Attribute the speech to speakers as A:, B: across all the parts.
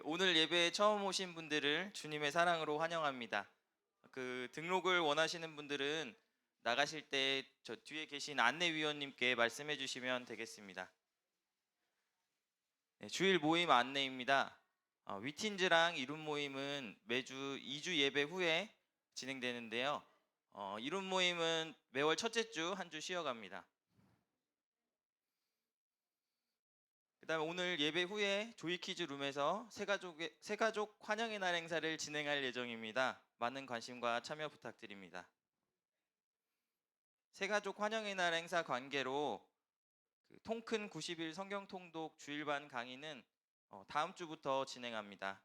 A: 오늘 예배에 처음 오신 분들을 주님의 사랑으로 환영합니다. 등록을 원하시는 분들은 나가실 때 저 뒤에 계신 안내위원님께 말씀해 주시면 되겠습니다. 네, 주일 모임 안내입니다. 위틴즈랑 이룸 모임은 매주 2주 예배 후에 진행되는데요. 이룸 모임은 매월 첫째 주 한 주 쉬어갑니다. 그다음에 오늘 예배 후에 조이키즈 룸에서 새가족 환영의 날 행사를 진행할 예정입니다. 많은 관심과 참여 부탁드립니다. 새가족 환영의 날 행사 관계로 통큰 90일 성경 통독 주일반 강의는 다음 주부터 진행합니다.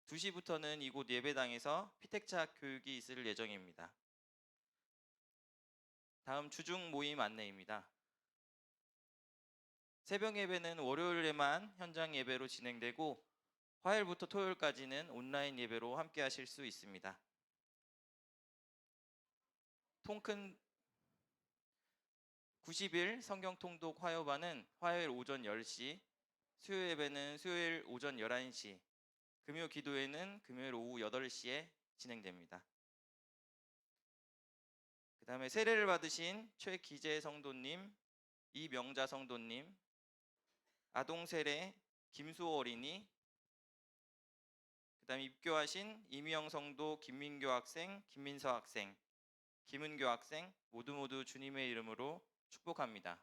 A: 2시부터는 이곳 예배당에서 피택차 교육이 있을 예정입니다. 다음 주중 모임 안내입니다. 새벽 예배는 월요일에만 현장 예배로 진행되고 화요일부터 토요일까지는 온라인 예배로 함께 하실 수 있습니다. 통큰 90일 성경 통독 화요반은 화요일 오전 10시, 수요 예배는 수요일 오전 11시, 금요 기도회는 금요일 오후 8시에 진행됩니다. 그 다음에 세례를 받으신 최기재 성도님, 이명자 성도님, 아동 세례 김수호 어린이, 그 다음에 입교하신 이미영 성도, 김민교 학생, 김민서 학생, 김은교 학생 모두 주님의 이름으로 축복합니다.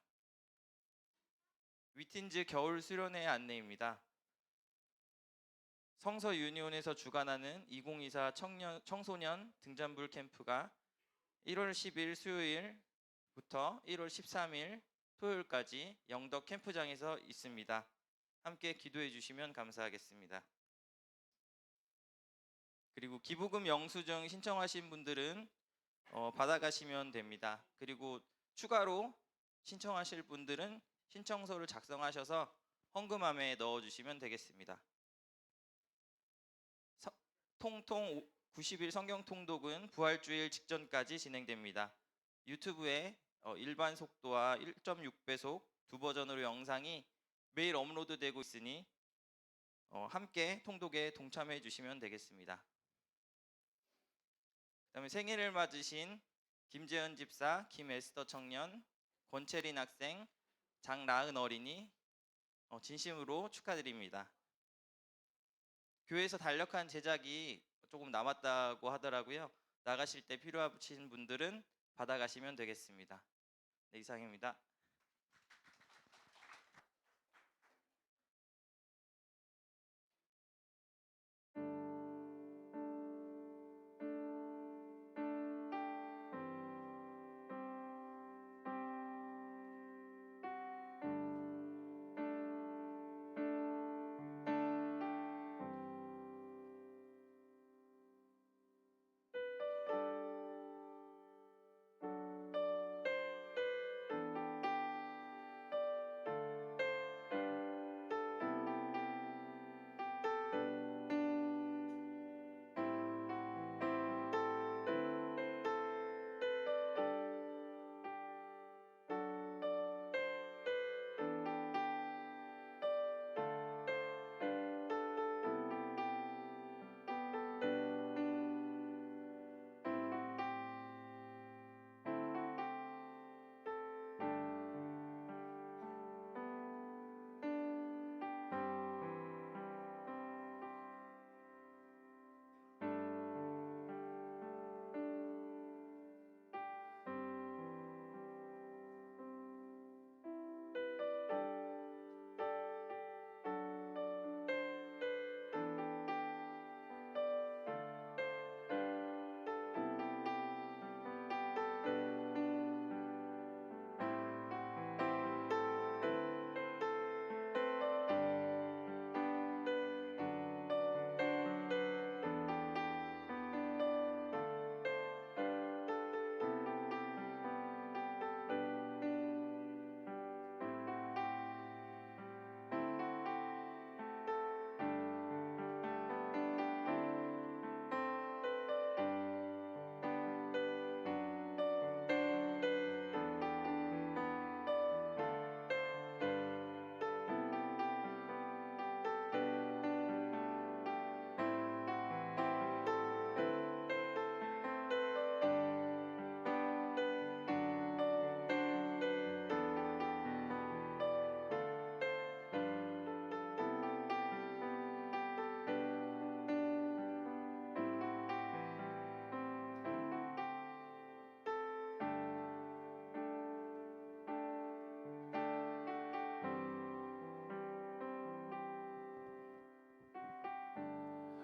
A: 위틴즈 겨울 수련회 안내입니다. 성서 유니온에서 주관하는 2024 청소년 등잔불 캠프가 1월 10일 수요일부터 1월 13일 토요일까지 영덕 캠프장에서 있습니다. 함께 기도해 주시면 감사하겠습니다. 그리고 기부금 영수증 신청하신 분들은 받아가시면 됩니다. 그리고 추가로 신청하실 분들은 신청서를 작성하셔서 헌금함에 넣어주시면 되겠습니다. 통통 90일 성경 통독은 부활주일 직전까지 진행됩니다. 유튜브에 일반 속도와 1.6배속 두 버전으로 영상이 매일 업로드되고 있으니 함께 통독에 동참해 주시면 되겠습니다. 그다음에 생일을 맞으신 김재현 집사, 김에스더 청년, 권채린 학생, 장라은 어린이 진심으로 축하드립니다. 교회에서 달력한 제작이 조금 남았다고 하더라고요. 나가실 때 필요하신 분들은 받아가시면 되겠습니다. 네, 이상입니다.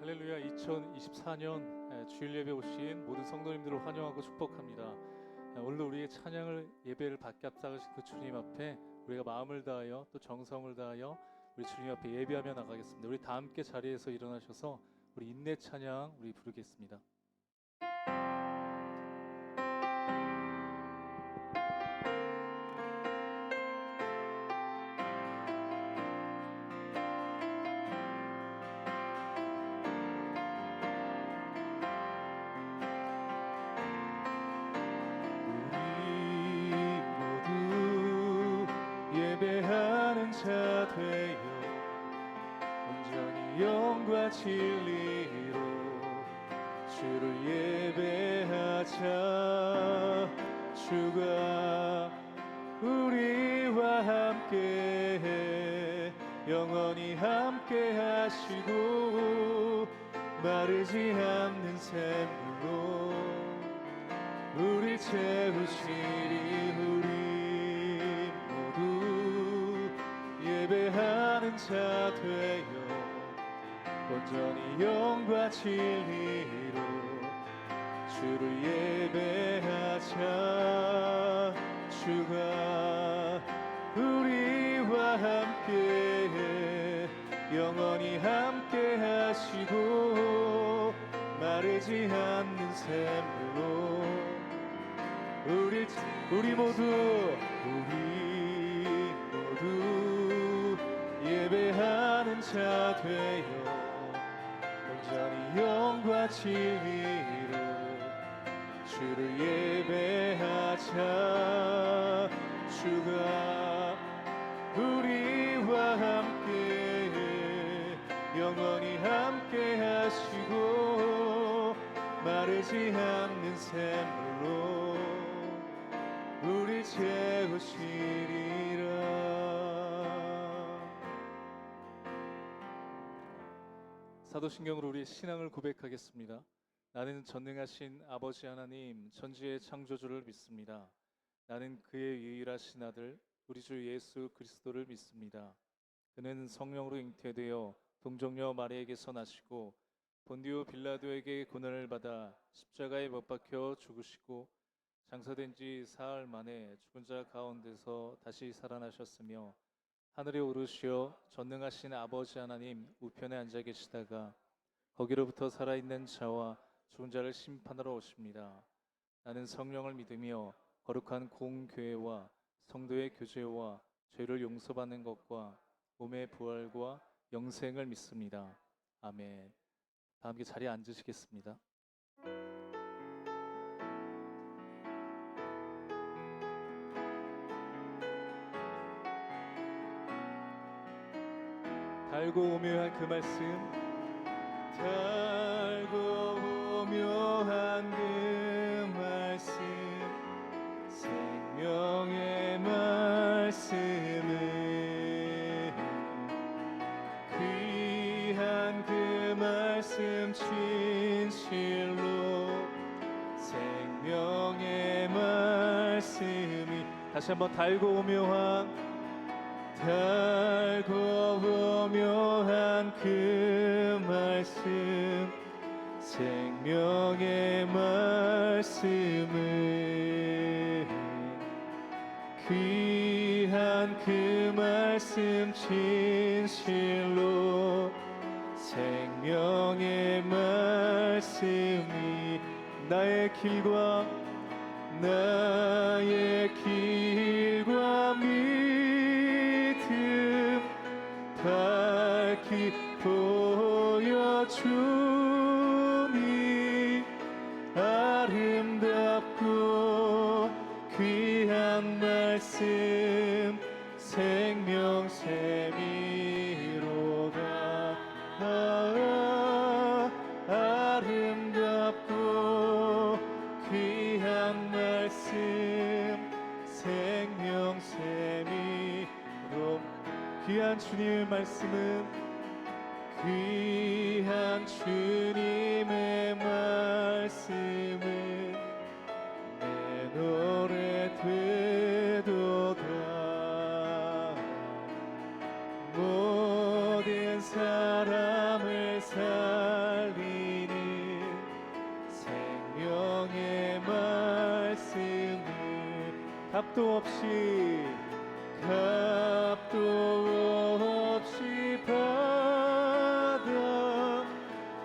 B: 할렐루야. 2024년 주일 예배 오신 모든 성도님들을 환영하고 축복합니다. 오늘 우리의 찬양을 예배를 받게 앞서가신 그 주님 앞에 우리가 마음을 다하여 또 정성을 다하여 우리 주님 앞에 예배하며 나가겠습니다. 우리 다 함께 자리에서 일어나셔서 우리 인내 찬양 우리 부르겠습니다. 예배하는 자 되어 온전히 영과 진리로 주를 예배하자. 주가 우리와 함께 영원히 함께 하시고 마르지 않는 샘물로 우리 채우시리. 우리 예배하는 자 되어 온전히 영과 진리로 주를 예배하자. 주가 우리와 함께 영원히 함께 하시고 마르지 않는 샘물로 우리 모두 예배하는 자 되어 온전히 영과 진리로 주를 예배하자. 주가 우리와 함께 영원히 함께 하시고 마르지 않는 샘물로 우리 채우시리라. 사도신경으로 우리의 신앙을 고백하겠습니다. 나는 전능하신 아버지 하나님 전지의 창조주를 믿습니다. 나는 그의 유일하신 아들 우리 주 예수 그리스도를 믿습니다. 그는 성령으로 잉태되어 동정녀 마리아에게서 나시고 본디오 빌라도에게 고난을 받아 십자가에 못 박혀 죽으시고 장사된 지 사흘 만에 죽은 자 가운데서 다시 살아나셨으며 하늘에 오르시어 전능하신 아버지 하나님 우편에 앉아 계시다가 거기로부터 살아있는 자와 죽은 자를 심판하러 오십니다. 나는 성령을 믿으며 거룩한 공교회와 성도의 교제와 죄를 용서받는 것과 몸의 부활과 영생을 믿습니다. 아멘. 다 함께 자리에 앉으시겠습니다. 달고 오묘한 그 말씀, 달고 오묘한 그 말씀, 생명의 말씀은 귀한 그 말씀 진실로 생명의 말씀이 다시 한번 달고 오묘한 그 말씀 생명의 말씀은 귀한 그 말씀 진실로 생명의 말씀이 나의 길과 믿음 밝히 보여주니 아름답고 귀한 말씀 생명샘이로다. 아름답고 귀한 말씀 생명샘이로 귀한 주님의 말씀은 귀한 주님의 말씀은 내 노래 되도다. 모든 사람을 살 값도 없이 받아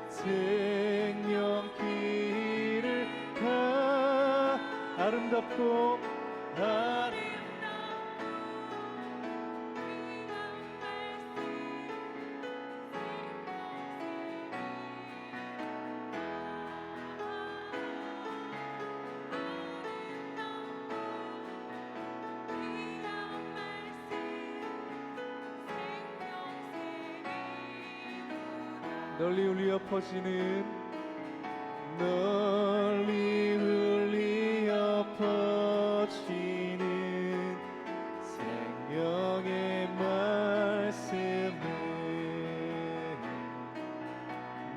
B: 생명길을 가 아름답고 널리 울려 퍼지는 생명의 말씀은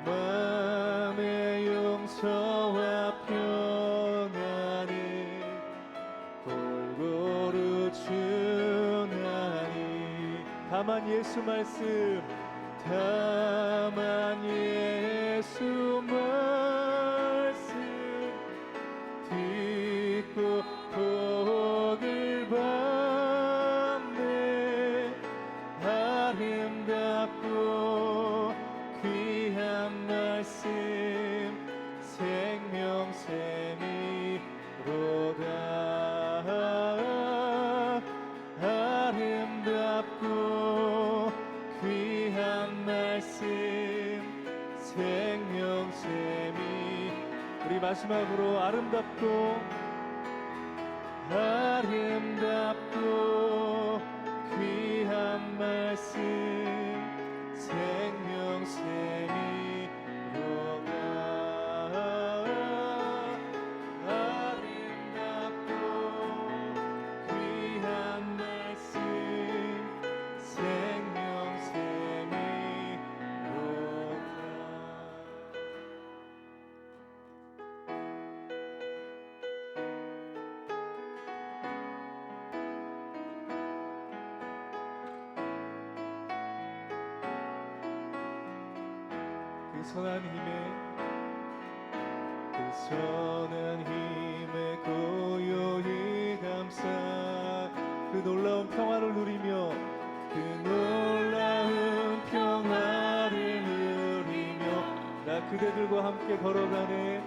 B: 마음의 용서와 평안을 골고루 주나니 다만 예수 말씀 듣고 복을 받네 아름답고 귀한 말씀 생명샘이로다 아름답고 귀한 말씀 생명샘이 우리 마지막으로 아름답고 귀한 말씀 생명샘이로다 아름답고 귀한 말씀 그 선한 힘에 고요히 감사 그 놀라운 평화를 누리며 나 그대들과 함께 걸어가네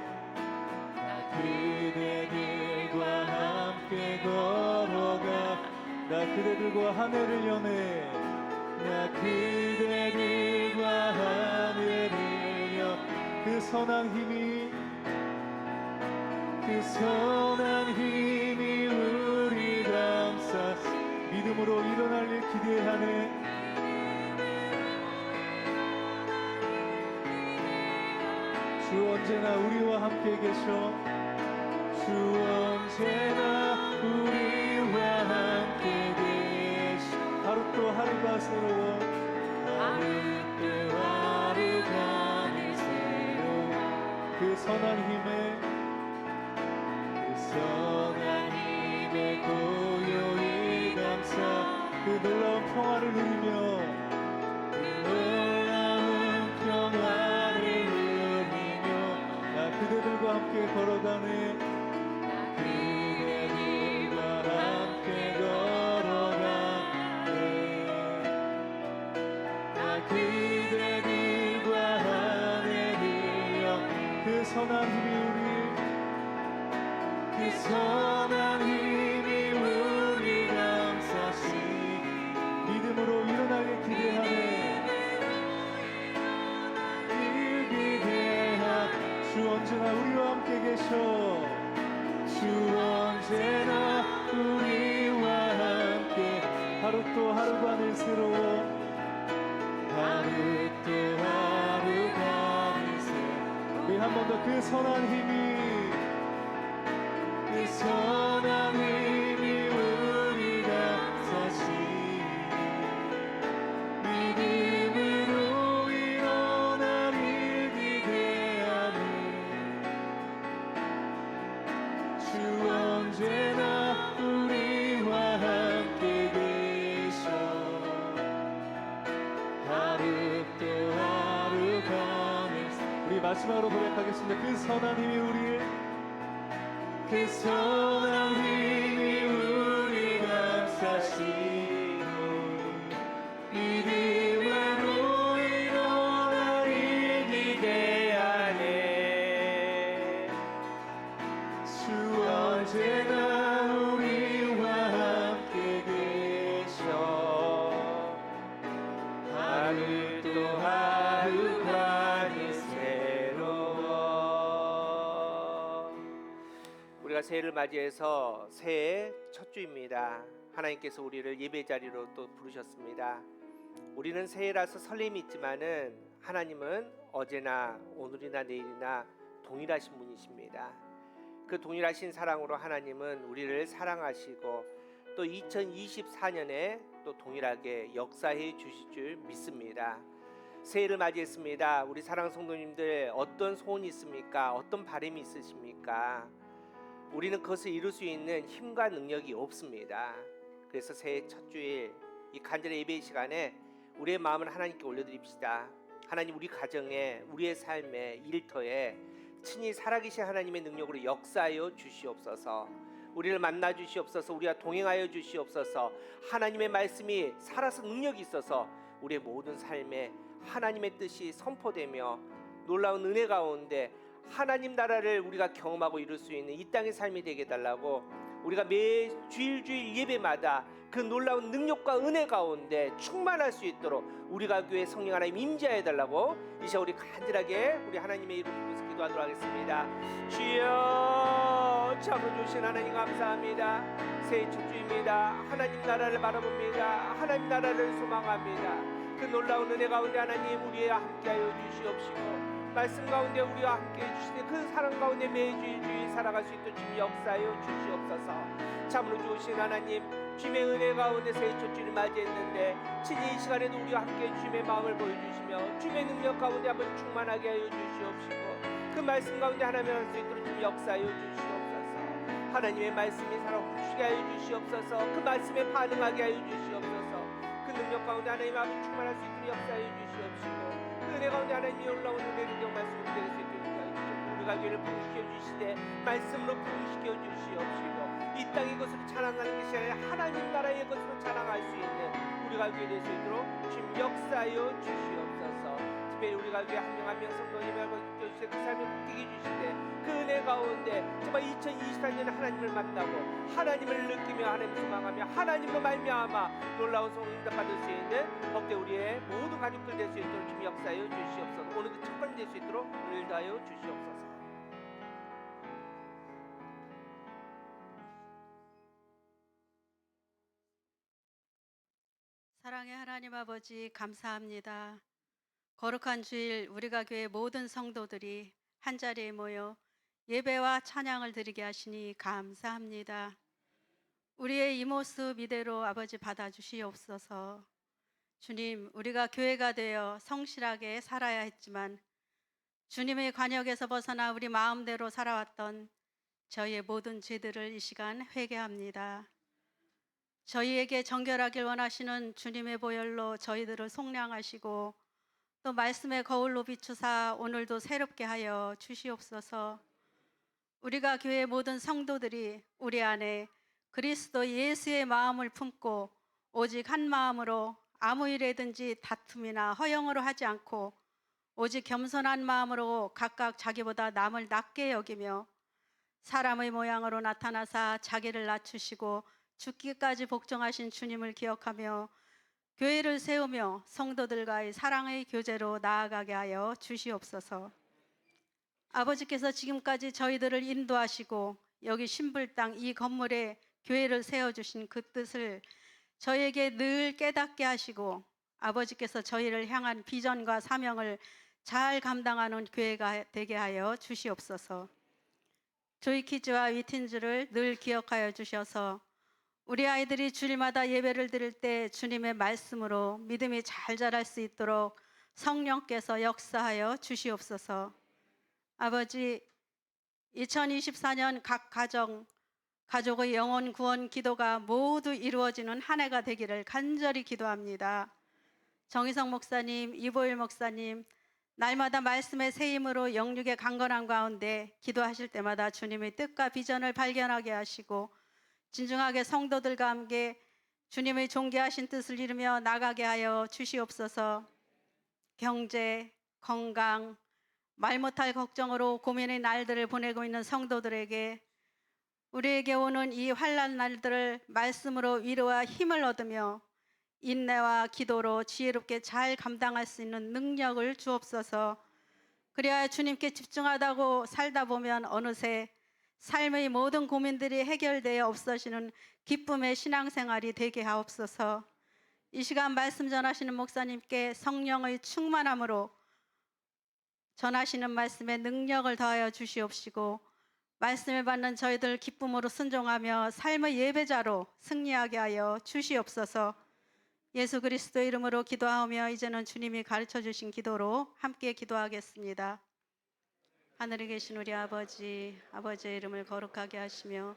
B: 나 그대들과 한 해를 여네 나 그대들과 하늘을 여 그 선한 힘이 우리 감싸 믿음으로 일어날 일 기대하네 주 언제나 우리와 함께 계셔 주 언제나 우리와 함께 계셔 하루 또 하루가 새로워 그 선한 힘에 고요히 감사 그 놀라운 평화를 누리며 나 그대들과 함께 걸어가네 나 그대들과 하늘을 여 그 선한 힘이 우리 감싸시 믿음으로 일어나길 기대하네 주 언제나 우리와 함께 계셔 주 언제나 우리와 함께 하루 또 하루가 늘 새로워 우리 한 번 더 그 선한 힘이 우리 감싸시 믿음으로 일어날 일 기대하네 주 언제나 우리와 함께 계셔 하루 또 하루가 우리 마지막으로 고백하겠습니다. 그 선한 힘이 우리
C: 또 하루하루 새로워. 우리가 새해를 맞이해서 새해 첫 주입니다. 하나님께서 우리를 예배 자리로 또 부르셨습니다. 우리는 새해라서 설렘이 있지만은 하나님은 어제나 오늘이나 내일이나 동일하신 분이십니다. 그 동일하신 사랑으로 하나님은 우리를 사랑하시고 또 2024년에 또 동일하게 역사해 주실 줄 믿습니다. 새해를 맞이했습니다. 우리 사랑 성도님들 어떤 소원이 있습니까? 어떤 바람이 있으십니까? 우리는 그것을 이룰 수 있는 힘과 능력이 없습니다. 그래서 새해 첫 주일 이 간절한 예배 시간에 우리의 마음을 하나님께 올려드립시다. 하나님, 우리 가정에, 우리의 삶에, 일터에 친히 살아계신 하나님의 능력으로 역사하여 주시옵소서. 우리를 만나 주시옵소서. 우리와 동행하여 주시옵소서. 하나님의 말씀이 살아서 능력이 있어서 우리의 모든 삶에 하나님의 뜻이 선포되며 놀라운 은혜 가운데 하나님 나라를 우리가 경험하고 이룰 수 있는 이 땅의 삶이 되게 해달라고, 우리가 매 주일 예배마다 그 놀라운 능력과 은혜 가운데 충만할 수 있도록 우리가 교회 성령 하나님 임재해 달라고 이 시간 우리 간절하게 우리 하나님의 이름을 부르면서 기도하도록 하겠습니다. 주여, 참으로 주신 하나님 감사합니다. 새해 첫 주입니다. 하나님 나라를 바라봅니다. 하나님 나라를 소망합니다. 그 놀라운 은혜 가운데 하나님 우리와 함께하여 주시옵시고, 말씀 가운데 우리와 함께 해주시되 그 사랑 가운데 매주일 살아갈 수 있도록 주님 역사하여 주시옵소서. 참으로 좋으신 하나님, 주님의 은혜 가운데 새해 첫 주를 맞이했는데 친히 이 시간에도 우리와 함께 주님의 마음을 보여주시며 주님의 능력 가운데 한번 충만하게 하여 주시옵시고, 그 말씀 가운데 하나님 할 수 있도록 주님 역사하여 주시옵소서. 하나님의 말씀이 살아 훔치게 하여 주시옵소서. 그 말씀에 반응하게 하여 주시옵소서. 그 능력 가운데 하나님 앞에 충만할 수 있도록 역사하여 주시옵시고, 그 은혜 가운데 하나님이 올라오는 은혜 능력 말씀을 드릴 수 있도록 우리가 교회를 부흥시켜 주시되 말씀으로 부흥시켜 주시옵시고, 이 땅의 것으로 자랑하는 것이 아니라 하나님 나라의 것으로 자랑할 수 있는 우리가 교회 될 수 있도록 주님 역사하여 주시옵소서. 특별히 우리가 교회 한 명 한 명 성도님을 주시되 그 삶을 복되게 주시되 그 은혜 가운데 정말 2024년에 하나님을 만나고 하나님을 느끼며 하나님을 소망하며 하나님으로 말미암아 놀라운 소원을 받을 수 있는 복되 우리의 모든 가족들 될 수 있도록 주님 역사하여 주시옵소서. 오늘도 첫번 될 수 있도록 오늘 다하여 주시옵소서.
D: 사랑의 하나님 아버지, 감사합니다. 거룩한 주일 우리가 교회 모든 성도들이 한자리에 모여 예배와 찬양을 드리게 하시니 감사합니다. 우리의 이 모습 이대로 아버지 받아주시옵소서. 주님, 우리가 교회가 되어 성실하게 살아야 했지만 주님의 관역에서 벗어나 우리 마음대로 살아왔던 저희의 모든 죄들을 이 시간 회개합니다. 저희에게 정결하길 원하시는 주님의 보혈로 저희들을 속량하시고 또 말씀의 거울로 비추사 오늘도 새롭게 하여 주시옵소서. 우리가 교회의 모든 성도들이 우리 안에 그리스도 예수의 마음을 품고 오직 한 마음으로 아무 일에든지 다툼이나 허영으로 하지 않고 오직 겸손한 마음으로 각각 자기보다 남을 낮게 여기며 사람의 모양으로 나타나사 자기를 낮추시고 죽기까지 복종하신 주님을 기억하며 교회를 세우며 성도들과의 사랑의 교제로 나아가게 하여 주시옵소서. 아버지께서 지금까지 저희들을 인도하시고 여기 신불 땅 이 건물에 교회를 세워주신 그 뜻을 저희에게 늘 깨닫게 하시고 아버지께서 저희를 향한 비전과 사명을 잘 감당하는 교회가 되게 하여 주시옵소서. 조이키즈와 위틴즈를 늘 기억하여 주셔서 우리 아이들이 주일마다 예배를 드릴 때 주님의 말씀으로 믿음이 잘 자랄 수 있도록 성령께서 역사하여 주시옵소서. 아버지, 2024년 각 가족의 영혼 구원 기도가 모두 이루어지는 한 해가 되기를 간절히 기도합니다. 정희성 목사님, 이보일 목사님, 날마다 말씀의 새 힘으로 영육의 강건함 가운데 기도하실 때마다 주님의 뜻과 비전을 발견하게 하시고 진중하게 성도들과 함께 주님의 존귀하신 뜻을 이루며 나가게 하여 주시옵소서. 경제, 건강, 말 못할 걱정으로 고민의 날들을 보내고 있는 성도들에게 우리에게 오는 이 환난 날들을 말씀으로 위로와 힘을 얻으며 인내와 기도로 지혜롭게 잘 감당할 수 있는 능력을 주옵소서. 그래야 주님께 집중하다고 살다 보면 어느새 삶의 모든 고민들이 해결되어 없어지는 기쁨의 신앙생활이 되게 하옵소서. 이 시간 말씀 전하시는 목사님께 성령의 충만함으로 전하시는 말씀에 능력을 더하여 주시옵시고, 말씀을 받는 저희들 기쁨으로 순종하며 삶의 예배자로 승리하게 하여 주시옵소서. 예수 그리스도 이름으로 기도하며 이제는 주님이 가르쳐 주신 기도로 함께 기도하겠습니다. 하늘에 계신 우리 아버지, 아버지의 이름을 거룩하게 하시며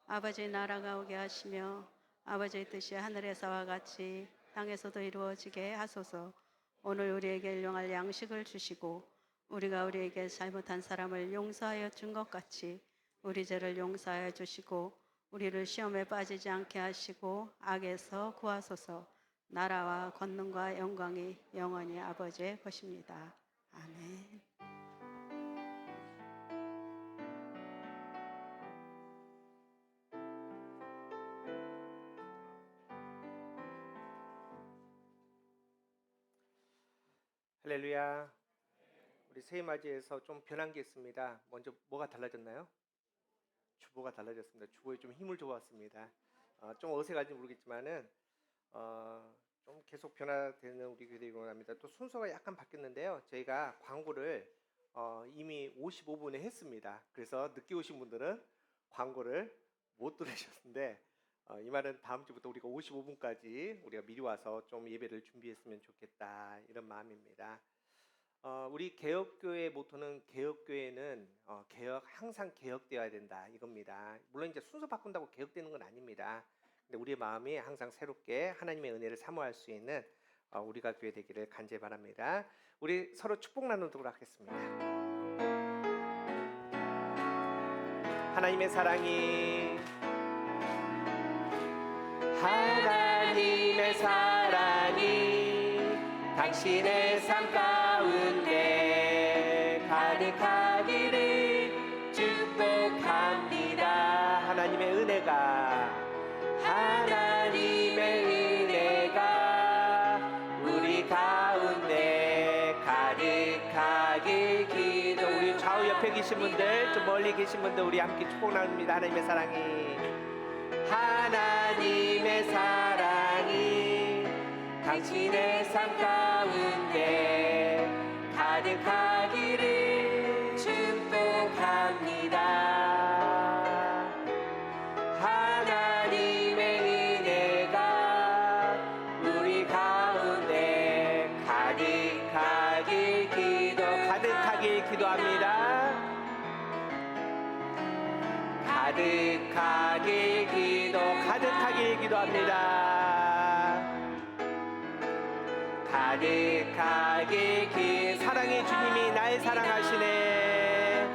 D: 아버지의 나라가 오게 하시며 아버지의 뜻이 하늘에서와 같이 땅에서도 이루어지게 하소서. 오늘 우리에게 일용할 양식을 주시고 우리가 우리에게 잘못한 사람을 용서하여 준 것 같이 우리 죄를 용서하여 주시고 우리를 시험에 빠지지 않게 하시고 악에서 구하소서. 나라와 권능과 영광이 영원히 아버지의 것입니다. 아멘.
C: 할렐루야. 우리 새해 맞이해서 좀 변한 게 있습니다. 먼저 뭐가 달라졌나요? 주보가 달라졌습니다. 주보에 좀 힘을 줘봤습니다. 좀 어색할지 모르겠지만은 좀 계속 변화되는 우리 교회들이 원합니다. 또 순서가 약간 바뀌었는데요. 저희가 광고를 이미 55분에 했습니다. 그래서 늦게 오신 분들은 광고를 못 들으셨는데 이 말은 다음 주부터 우리가 55분까지 우리가 미리 와서 좀 예배를 준비했으면 좋겠다, 이런 마음입니다. 우리 개혁교회의 모토는 개혁교회는 항상 개혁되어야 된다, 이겁니다. 물론 이제 순서 바꾼다고 개혁되는 건 아닙니다. 근데 우리의 마음이 항상 새롭게 하나님의 은혜를 사모할 수 있는 우리가 교회 되기를 간절히 바랍니다. 우리 서로 축복 나누도록 하겠습니다. 하나님의 사랑이, 하나님의 사랑이 당신의 삶 가운데 가득하기를 축복합니다. 하나님의 은혜가 우리 가운데 가득하길 기도. 우리 좌우 옆에 계신 분들, 좀 멀리 계신 분들, 우리 함께 축복 나눕니다. 하나님의 사랑이, 하나님의 사랑이 당신의 삶 가운데 가득하기를 축복합니다. 하나님의 은혜가 우리 가운데 가득하길 기도합니다. 가득하길 기도합니다. 사랑의 주님이 날 사랑하시네.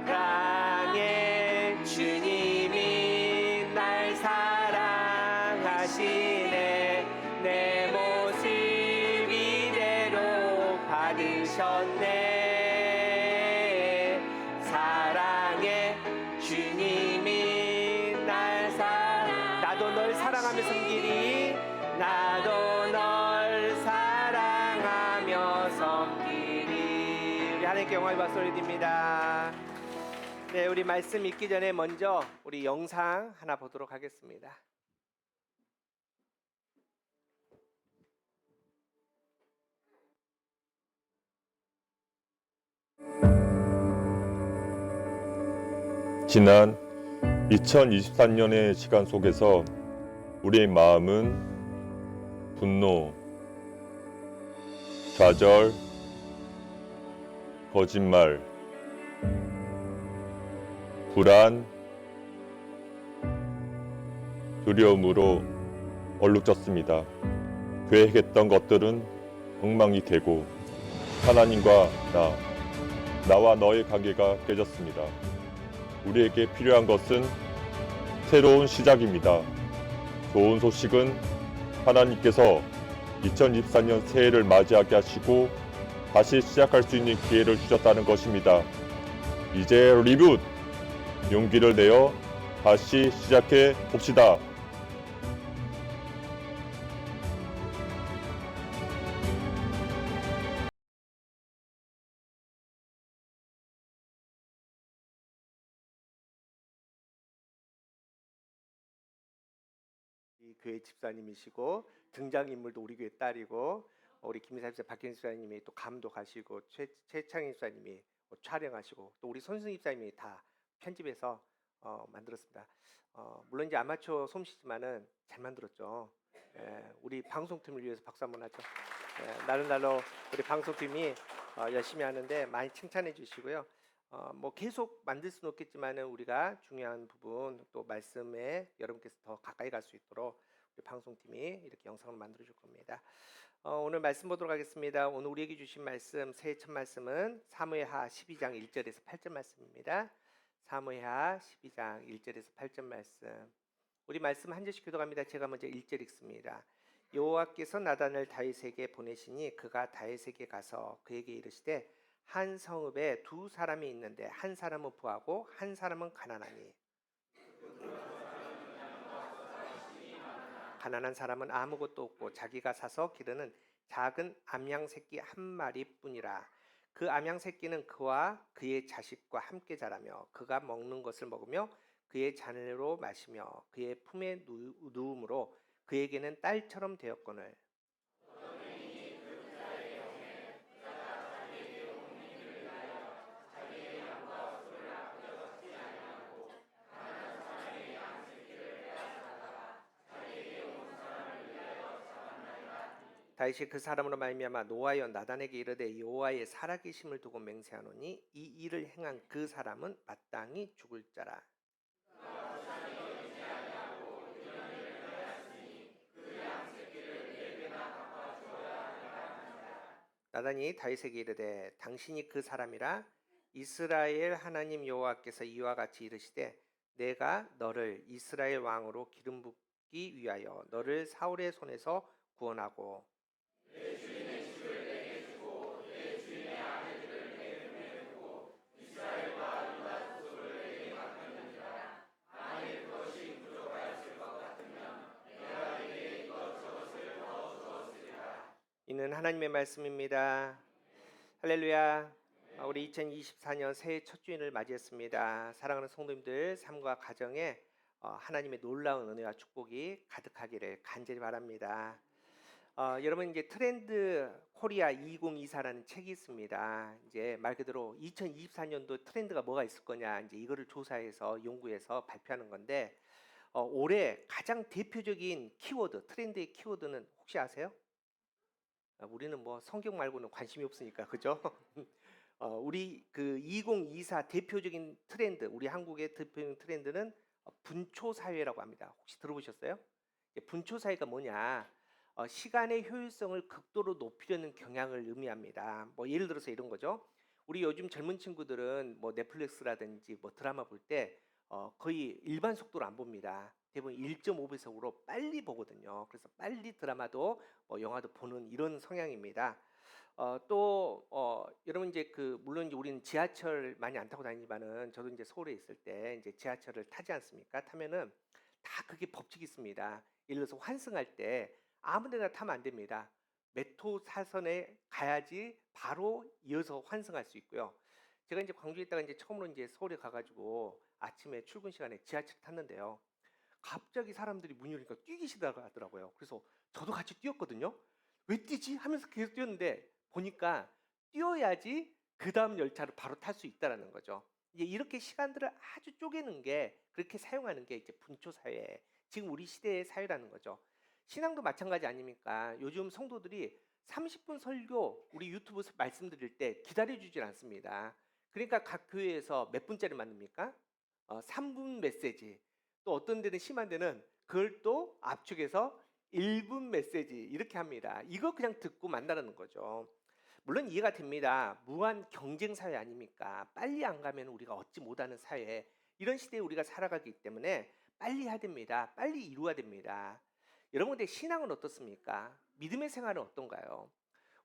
C: 사랑의 주님이 날 사랑하시네. 내 모습 이대로 받으셨네. 사랑의 주님이 날 나도 널 사랑하며 섬기리. 나도 널 사랑하며 섬기리. 우리 하나님께 영광의 박수 올려드립니다. 네, 우리 말씀 읽기 전에 먼저 우리 영상 하나 보도록 하겠습니다.
E: 지난 2023년의 시간 속에서 우리의 마음은 분노, 좌절, 거짓말, 불안, 두려움으로 얼룩졌습니다. 계획했던 것들은 엉망이 되고 하나님과 나와 너의 관계가 깨졌습니다. 우리에게 필요한 것은 새로운 시작입니다. 좋은 소식은 하나님께서 2024년 새해를 맞이하게 하시고 다시 시작할 수 있는 기회를 주셨다는 것입니다. 이제 리붓! 용기를 내어 다시 시작해 봅시다.
C: 교회 집사님이시고 등장인물도 우리 교회 딸이고 우리 김미사 집사, 박현 집사님이 또 감독하시고 최창희 집사님이 촬영하시고 또 우리 손승 집사님이 다 편집해서 만들었습니다. 물론 이제 아마추어 솜씨지만은 잘 만들었죠. 우리 방송팀을 위해서 박수 한번 하죠. 날로 날로 우리 방송팀이 열심히 하는데 많이 칭찬해 주시고요. 뭐 계속 만들 수는 없겠지만은 우리가 중요한 부분 또 말씀에 여러분께서 더 가까이 갈 수 있도록 우리 방송팀이 이렇게 영상을 만들어 줄 겁니다. 오늘 말씀 보도록 하겠습니다. 오늘 우리에게 주신 말씀 새해 첫 말씀은 사무엘하 12장 1절에서 8절 말씀입니다. 사무엘하 12장 1절에서 8절 말씀. 우리 말씀 한 절씩 교독합니다. 제가 먼저 1절 읽습니다. 여호와께서 나단을 다윗에게 보내시니 그가 다윗에게 가서 그에게 이르시되 한 성읍에 두 사람이 있는데 한 사람은 부하고 한 사람은 가난하니 가난한 사람은 아무것도 없고 자기가 사서 기르는 작은 암양 새끼 한 마리뿐이라. 그 암양 새끼는 그와 그의 자식과 함께 자라며 그가 먹는 것을 먹으며 그의 잔으로 마시며 그의 품에 누움으로 그에게는 딸처럼 되었거늘. 다윗이 그 사람으로 말미암아 노하여 나단에게 이르되 여호와의 살아계심을 두고 맹세하노니 이 일을 행한 그 사람은 마땅히 죽을 자라. 나단이 다윗에게 이르되 당신이 그 사람이라. 이스라엘 하나님 여호와께서 이와 같이 이르시되 내가 너를 이스라엘 왕으로 기름 붓기 위하여 너를 사울의 손에서 구원하고 이는 하나님의 말씀입니다. 할렐루야. 우리 2024년 새해 첫 주인을 맞이했습니다. 사랑하는 성도님들 삶과 가정에 하나님의 놀라운 은혜와 축복이 가득하기를 간절히 바랍니다. 여러분 이제 트렌드 코리아 2024라는 책이 있습니다. 이제 말 그대로 2024년도 트렌드가 뭐가 있을 거냐 이제 이거를 조사해서 연구해서 발표하는 건데 올해 가장 대표적인 키워드 트렌드의 키워드는 혹시 아세요? 우리는 뭐 성경 말고는 관심이 없으니까 그죠? 우리 그 2024 대표적인 트렌드 우리 한국의 대표적인 트렌드는 분초 사회라고 합니다. 혹시 들어보셨어요? 분초 사회가 뭐냐? 시간의 효율성을 극도로 높이려는 경향을 의미합니다. 뭐 예를 들어서 이런 거죠. 우리 요즘 젊은 친구들은 뭐 넷플릭스라든지 뭐 드라마 볼 때 거의 일반 속도로 안 봅니다. 대부분 1.5배속으로 빨리 보거든요. 그래서 빨리 드라마도 영화도 보는 이런 성향입니다. 또 여러분 이제 그 물론 이제 우리는 지하철 많이 안 타고 다니지만은 저도 이제 서울에 있을 때 이제 지하철을 타지 않습니까? 타면은 다 그게 법칙이 있습니다. 예를 들어서 환승할 때 아무데나 타면 안 됩니다. 메트로 사선에 가야지 바로 이어서 환승할 수 있고요. 제가 이제 광주에 있다가 이제 처음으로 이제 서울에 가가지고 아침에 출근 시간에 지하철 탔는데요. 갑자기 사람들이 문 열리니까 뛰기 시작하더라고요. 그래서 저도 같이 뛰었거든요. 왜 뛰지? 하면서 계속 뛰었는데 보니까 뛰어야지 그 다음 열차를 바로 탈 수 있다라는 거죠. 이제 이렇게 시간들을 아주 쪼개는 게 그렇게 사용하는 게 이제 분초 사회, 지금 우리 시대의 사회라는 거죠. 신앙도 마찬가지 아닙니까? 요즘 성도들이 30분 설교 우리 유튜브 말씀드릴 때 기다려주질 않습니다. 그러니까 각 교회에서 몇 분짜리 만듭니까? 3분 메시지. 또 어떤 데는 심한 데는 그걸 또 압축해서 1분 메시지 이렇게 합니다. 이거 그냥 듣고 만나라는 거죠. 물론 이해가 됩니다. 무한 경쟁 사회 아닙니까? 빨리 안 가면 우리가 얻지 못하는 사회. 이런 시대에 우리가 살아가기 때문에 빨리 해야 됩니다. 빨리 이루어야 됩니다. 여러분들 신앙은 어떻습니까? 믿음의 생활은 어떤가요?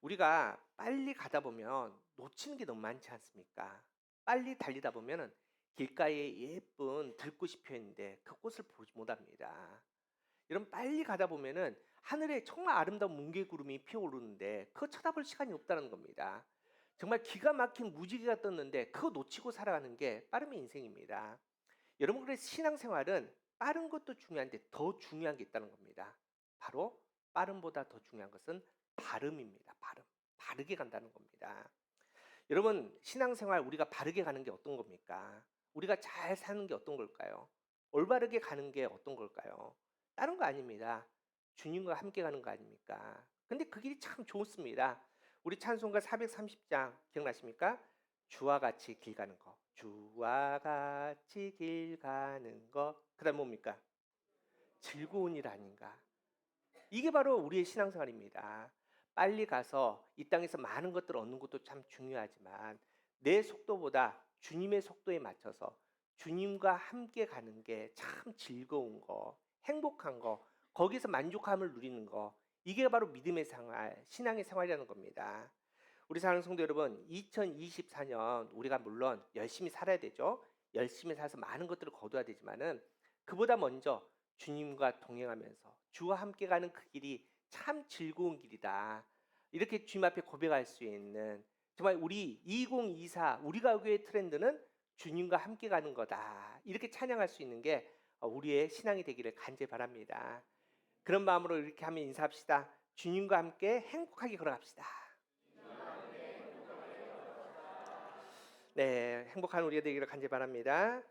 C: 우리가 빨리 가다 보면 놓치는 게 너무 많지 않습니까? 빨리 달리다 보면은 길가에 예쁜 들꽃이 피어 있는데 그 꽃을 보지 못합니다. 여러분 빨리 가다 보면은 하늘에 정말 아름다운 뭉게구름이 피어오르는데 그거 쳐다볼 시간이 없다는 겁니다. 정말 기가 막힌 무지개가 떴는데 그거 놓치고 살아가는 게 빠름의 인생입니다. 여러분 그래서 신앙생활은 빠른 것도 중요한데 더 중요한 게 있다는 겁니다. 바로 빠름보다 더 중요한 것은 발음입니다. 발음. 바르게 간다는 겁니다. 여러분, 신앙생활 우리가 바르게 가는 게 어떤 겁니까? 우리가 잘 사는 게 어떤 걸까요? 올바르게 가는 게 어떤 걸까요? 다른 거 아닙니다. 주님과 함께 가는 거 아닙니까? 근데 그 길이 참 좋습니다. 우리 찬송가 430장 기억나십니까? 주와 같이 길 가는 거. 주와 같이 길 가는 거. 그다음 뭡니까? 즐거운 일 아닌가? 이게 바로 우리의 신앙생활입니다. 빨리 가서 이 땅에서 많은 것들을 얻는 것도 참 중요하지만 내 속도보다 주님의 속도에 맞춰서 주님과 함께 가는 게 참 즐거운 거, 행복한 거, 거기서 만족함을 누리는 거, 이게 바로 믿음의 생활, 신앙의 생활이라는 겁니다. 우리 사랑하는 성도 여러분, 2024년 우리가 물론 열심히 살아야 되죠. 열심히 살아서 많은 것들을 거둬야 되지만은 그보다 먼저 주님과 동행하면서 주와 함께 가는 그 길이 참 즐거운 길이다. 이렇게 주님 앞에 고백할 수 있는, 정말 우리 2024 우리가 교회의 트렌드는 주님과 함께 가는 거다. 이렇게 찬양할 수 있는 게 우리의 신앙이 되기를 간절히 바랍니다. 그런 마음으로 이렇게 하면 인사합시다. 주님과 함께 행복하게 걸어갑시다. 네, 행복한 우리가 되기를 간절히 바랍니다.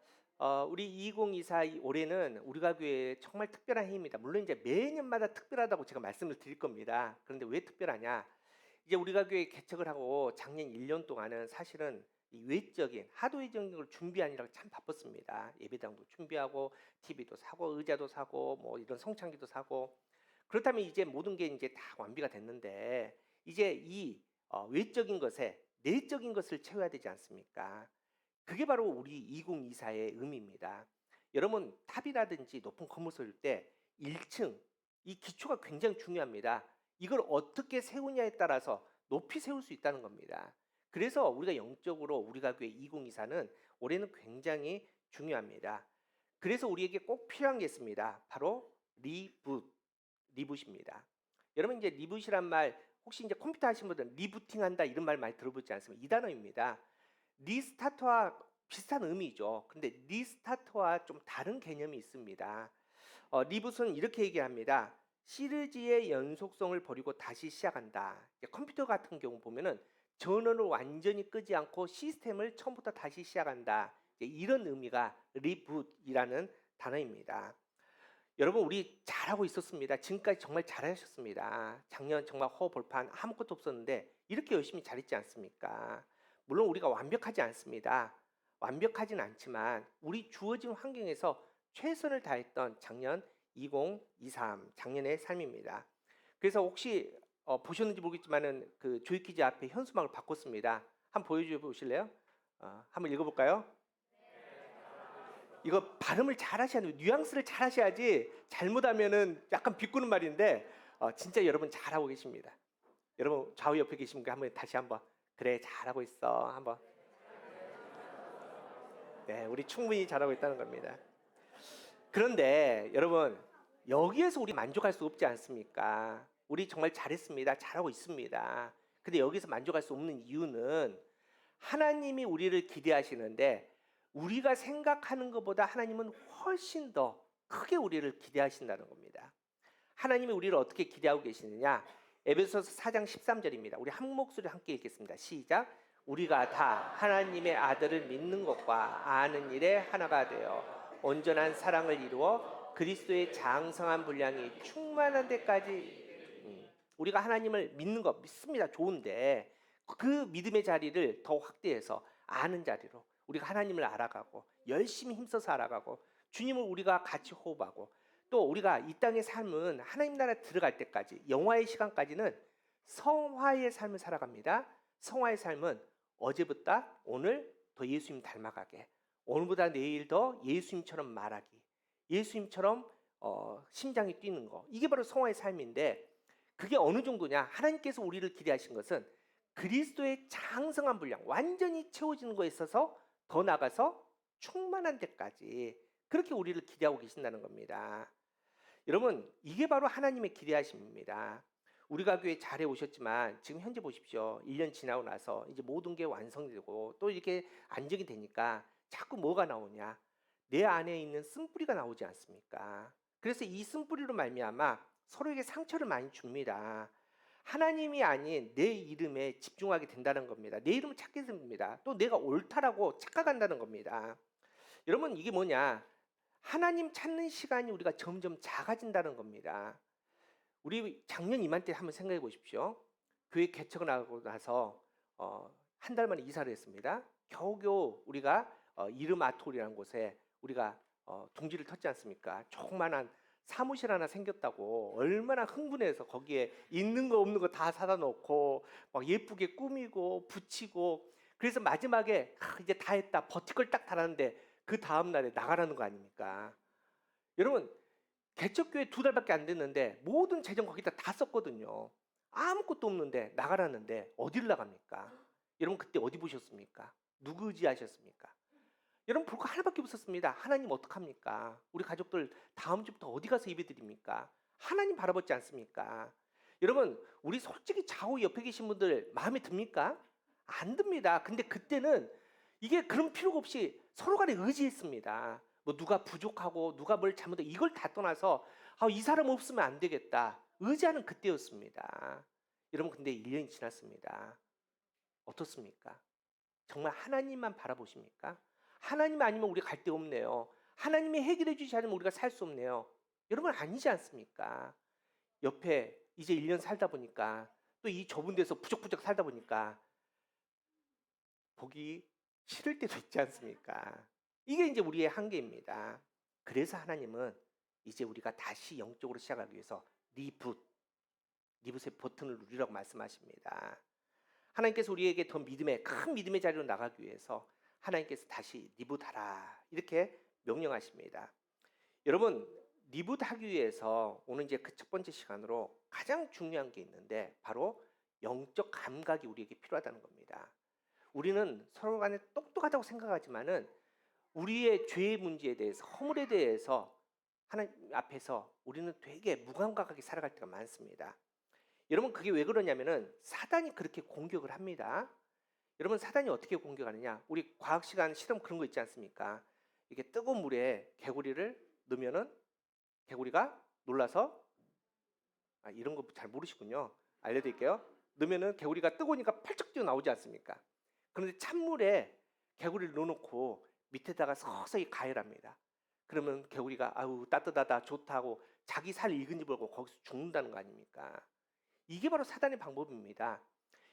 C: 우리 2024 올해는 우리가 교회 정말 특별한 해입니다. 물론 이제 매년마다 특별하다고 제가 말씀을 드릴 겁니다. 그런데 왜 특별하냐? 이제 우리가 교회 개척을 하고 작년 1년 동안은 사실은 이 외적인 하드웨어적인 걸 준비하느라 참 바빴습니다. 예배당도 준비하고 TV도 사고 의자도 사고 뭐 이런 성창기도 사고. 그렇다면 이제 모든 게 이제 다 완비가 됐는데 이제 이 외적인 것에 내적인 것을 채워야 되지 않습니까? 그게 바로 우리 2024의 의미입니다. 여러분, 탑이라든지 높은 건물 세울 때 1층 이 기초가 굉장히 중요합니다. 이걸 어떻게 세우냐에 따라서 높이 세울 수 있다는 겁니다. 그래서 우리가 영적으로 우리가 교회 2024는 올해는 굉장히 중요합니다. 그래서 우리에게 꼭 필요한 게 있습니다. 바로 리붓입니다. 여러분, 이제 리붓이란 말 혹시 이제 컴퓨터 하신 분들은 리부팅한다 이런 말 많이 들어보지 않습니까? 이 단어입니다. 리스타트와 비슷한 의미죠. 근데 리스타트와 좀 다른 개념이 있습니다. 리붓은 이렇게 얘기합니다. 시리즈의 연속성을 버리고 다시 시작한다. 컴퓨터 같은 경우 보면은 전원을 완전히 끄지 않고 시스템을 처음부터 다시 시작한다. 이런 의미가 리붓이라는 단어입니다. 여러분, 우리 잘하고 있었습니다. 지금까지 정말 잘하셨습니다. 작년 정말 허벌판 아무것도 없었는데 이렇게 열심히 잘했지 않습니까? 물론 우리가 완벽하지 않습니다. 완벽하진 않지만 우리 주어진 환경에서 최선을 다했던 작년 2023 작년의 삶입니다. 그래서 혹시 보셨는지 모르겠지만은 그 조이키즈 앞에 현수막을 바꿨습니다. 한번 보여줘 보실래요? 한번 읽어볼까요? 이거 발음을 잘 하셔야 돼요. 뉘앙스를 잘 하셔야지 잘못하면은 약간 비꼬는 말인데 진짜 여러분 잘하고 계십니다. 여러분 좌우 옆에 계신 분 한번 다시 한번 그래 잘하고 있어 한번. 네, 우리 충분히 잘하고 있다는 겁니다. 그런데 여러분 여기에서 우리 만족할 수 없지 않습니까? 우리 정말 잘했습니다. 잘하고 있습니다. 근데 여기서 만족할 수 없는 이유는 하나님이 우리를 기대하시는데 우리가 생각하는 것보다 하나님은 훨씬 더 크게 우리를 기대하신다는 겁니다. 하나님이 우리를 어떻게 기대하고 계시느냐? 에베소서 4장 13절입니다. 우리 한 목소리 함께 읽겠습니다. 시작. 우리가 다 하나님의 아들을 믿는 것과 아는 일에 하나가 되어 온전한 사랑을 이루어 그리스도의 장성한 분량이 충만한 데까지 우리가 하나님을 믿는 거 믿습니다. 좋은데 그 믿음의 자리를 더 확대해서 아는 자리로 우리가 하나님을 알아가고 열심히 힘써서 알아가고 주님을 우리가 같이 호흡하고 또 우리가 이 땅의 삶은 하나님 나라에 들어갈 때까지 영화의 시간까지는 성화의 삶을 살아갑니다. 성화의 삶은 어제보다 오늘 더 예수님 닮아가게, 오늘보다 내일 더 예수님처럼 말하기, 예수님처럼 심장이 뛰는 거, 이게 바로 성화의 삶인데 그게 어느 정도냐? 하나님께서 우리를 기대하신 것은 그리스도의 장성한 분량, 완전히 채워지는 거에 있어서 더 나가서 충만한 데까지 그렇게 우리를 기대하고 계신다는 겁니다. 여러분, 이게 바로 하나님의 기대하심입니다. 우리가 교회 잘해 오셨지만 지금 현재 보십시오. 1년 지나고 나서 이제 모든 게 완성되고 또 이렇게 안정이 되니까 자꾸 뭐가 나오냐? 내 안에 있는 쓴뿌리가 나오지 않습니까? 그래서 이 쓴뿌리로 말미암아 서로에게 상처를 많이 줍니다. 하나님이 아닌 내 이름에 집중하게 된다는 겁니다. 내 이름을 찾게 됩니다. 또 내가 옳다라고 착각한다는 겁니다. 여러분, 이게 뭐냐? 하나님 찾는 시간이 우리가 점점 작아진다는 겁니다. 우리 작년 이맘때 한번 생각해 보십시오. 교회 개척을 하고 나서 한 달 만에 이사를 했습니다. 겨우겨우 우리가 이르마톨이라는 곳에 우리가 둥지를 텄지 않습니까? 조그만한 사무실 하나 생겼다고 얼마나 흥분해서 거기에 있는 거 없는 거 다 사다 놓고 막 예쁘게 꾸미고 붙이고, 그래서 마지막에 이제 다 했다 버티컬 딱 달았는데 그 다음 날에 나가라는 거 아닙니까? 여러분, 개척교회 2달밖에 안 됐는데 모든 재정 거기다 다 썼거든요. 아무것도 없는데 나가라는데 어디를 나갑니까? 여러분, 그때 어디 보셨습니까? 누구 의지하셨습니까? 여러분, 볼 거 하나밖에 없었습니다. 하나님 어떡합니까? 우리 가족들 다음 주부터 어디 가서 예배드립니까? 하나님 바라보지 않습니까? 여러분, 우리 솔직히 좌우 옆에 계신 분들 마음에 듭니까? 안 듭니다. 근데 그때는 이게 그런 필요가 없이 서로 간에 의지했습니다. 뭐 누가 부족하고 누가 뭘 잘못해 이걸 다 떠나서 이 사람 없으면 안 되겠다. 의지하는 그때였습니다. 여러분, 근데 1년이 지났습니다. 어떻습니까? 정말 하나님만 바라보십니까? 하나님 아니면 우리 갈 데 없네요. 하나님이 해결해 주지 않으면 우리가 살 수 없네요. 여러분, 아니지 않습니까? 옆에 이제 1년 살다 보니까 또 이 좁은 데서 부적부적 살다 보니까 보기 싫을 때도 있지 않습니까? 이게 이제 우리의 한계입니다. 그래서 하나님은 이제 우리가 다시 영적으로 시작하기 위해서 리붓의 버튼을 누리라고 말씀하십니다. 하나님께서 우리에게 더 큰 믿음의 자리로 나가기 위해서 하나님께서 다시 리붓하라 이렇게 명령하십니다. 여러분, 리붓하기 위해서 오늘 이제 그 첫 번째 시간으로 가장 중요한 게 있는데 바로 영적 감각이 우리에게 필요하다는 겁니다. 우리는 서로 간에 똑똑하다고 생각하지만은 우리의 죄의 문제에 대해서, 허물에 대해서 하나님 앞에서 우리는 되게 무감각하게 살아갈 때가 많습니다. 여러분, 그게 왜 그러냐면은 사단이 그렇게 공격을 합니다. 여러분, 사단이 어떻게 공격하느냐? 우리 과학 시간 실험 그런 거 있지 않습니까? 이게 뜨거운 물에 개구리를 넣으면은 개구리가 놀라서 이런 거 잘 모르시군요. 알려드릴게요. 넣으면은 개구리가 뜨거우니까 펄쩍 뛰어 나오지 않습니까? 그런데 찬물에 개구리를 넣어놓고 밑에다가 서서히 가열합니다. 그러면 개구리가 아우 따뜻하다 좋다고 자기 살 익은 지 모르고 거기서 죽는다는 거 아닙니까? 이게 바로 사단의 방법입니다.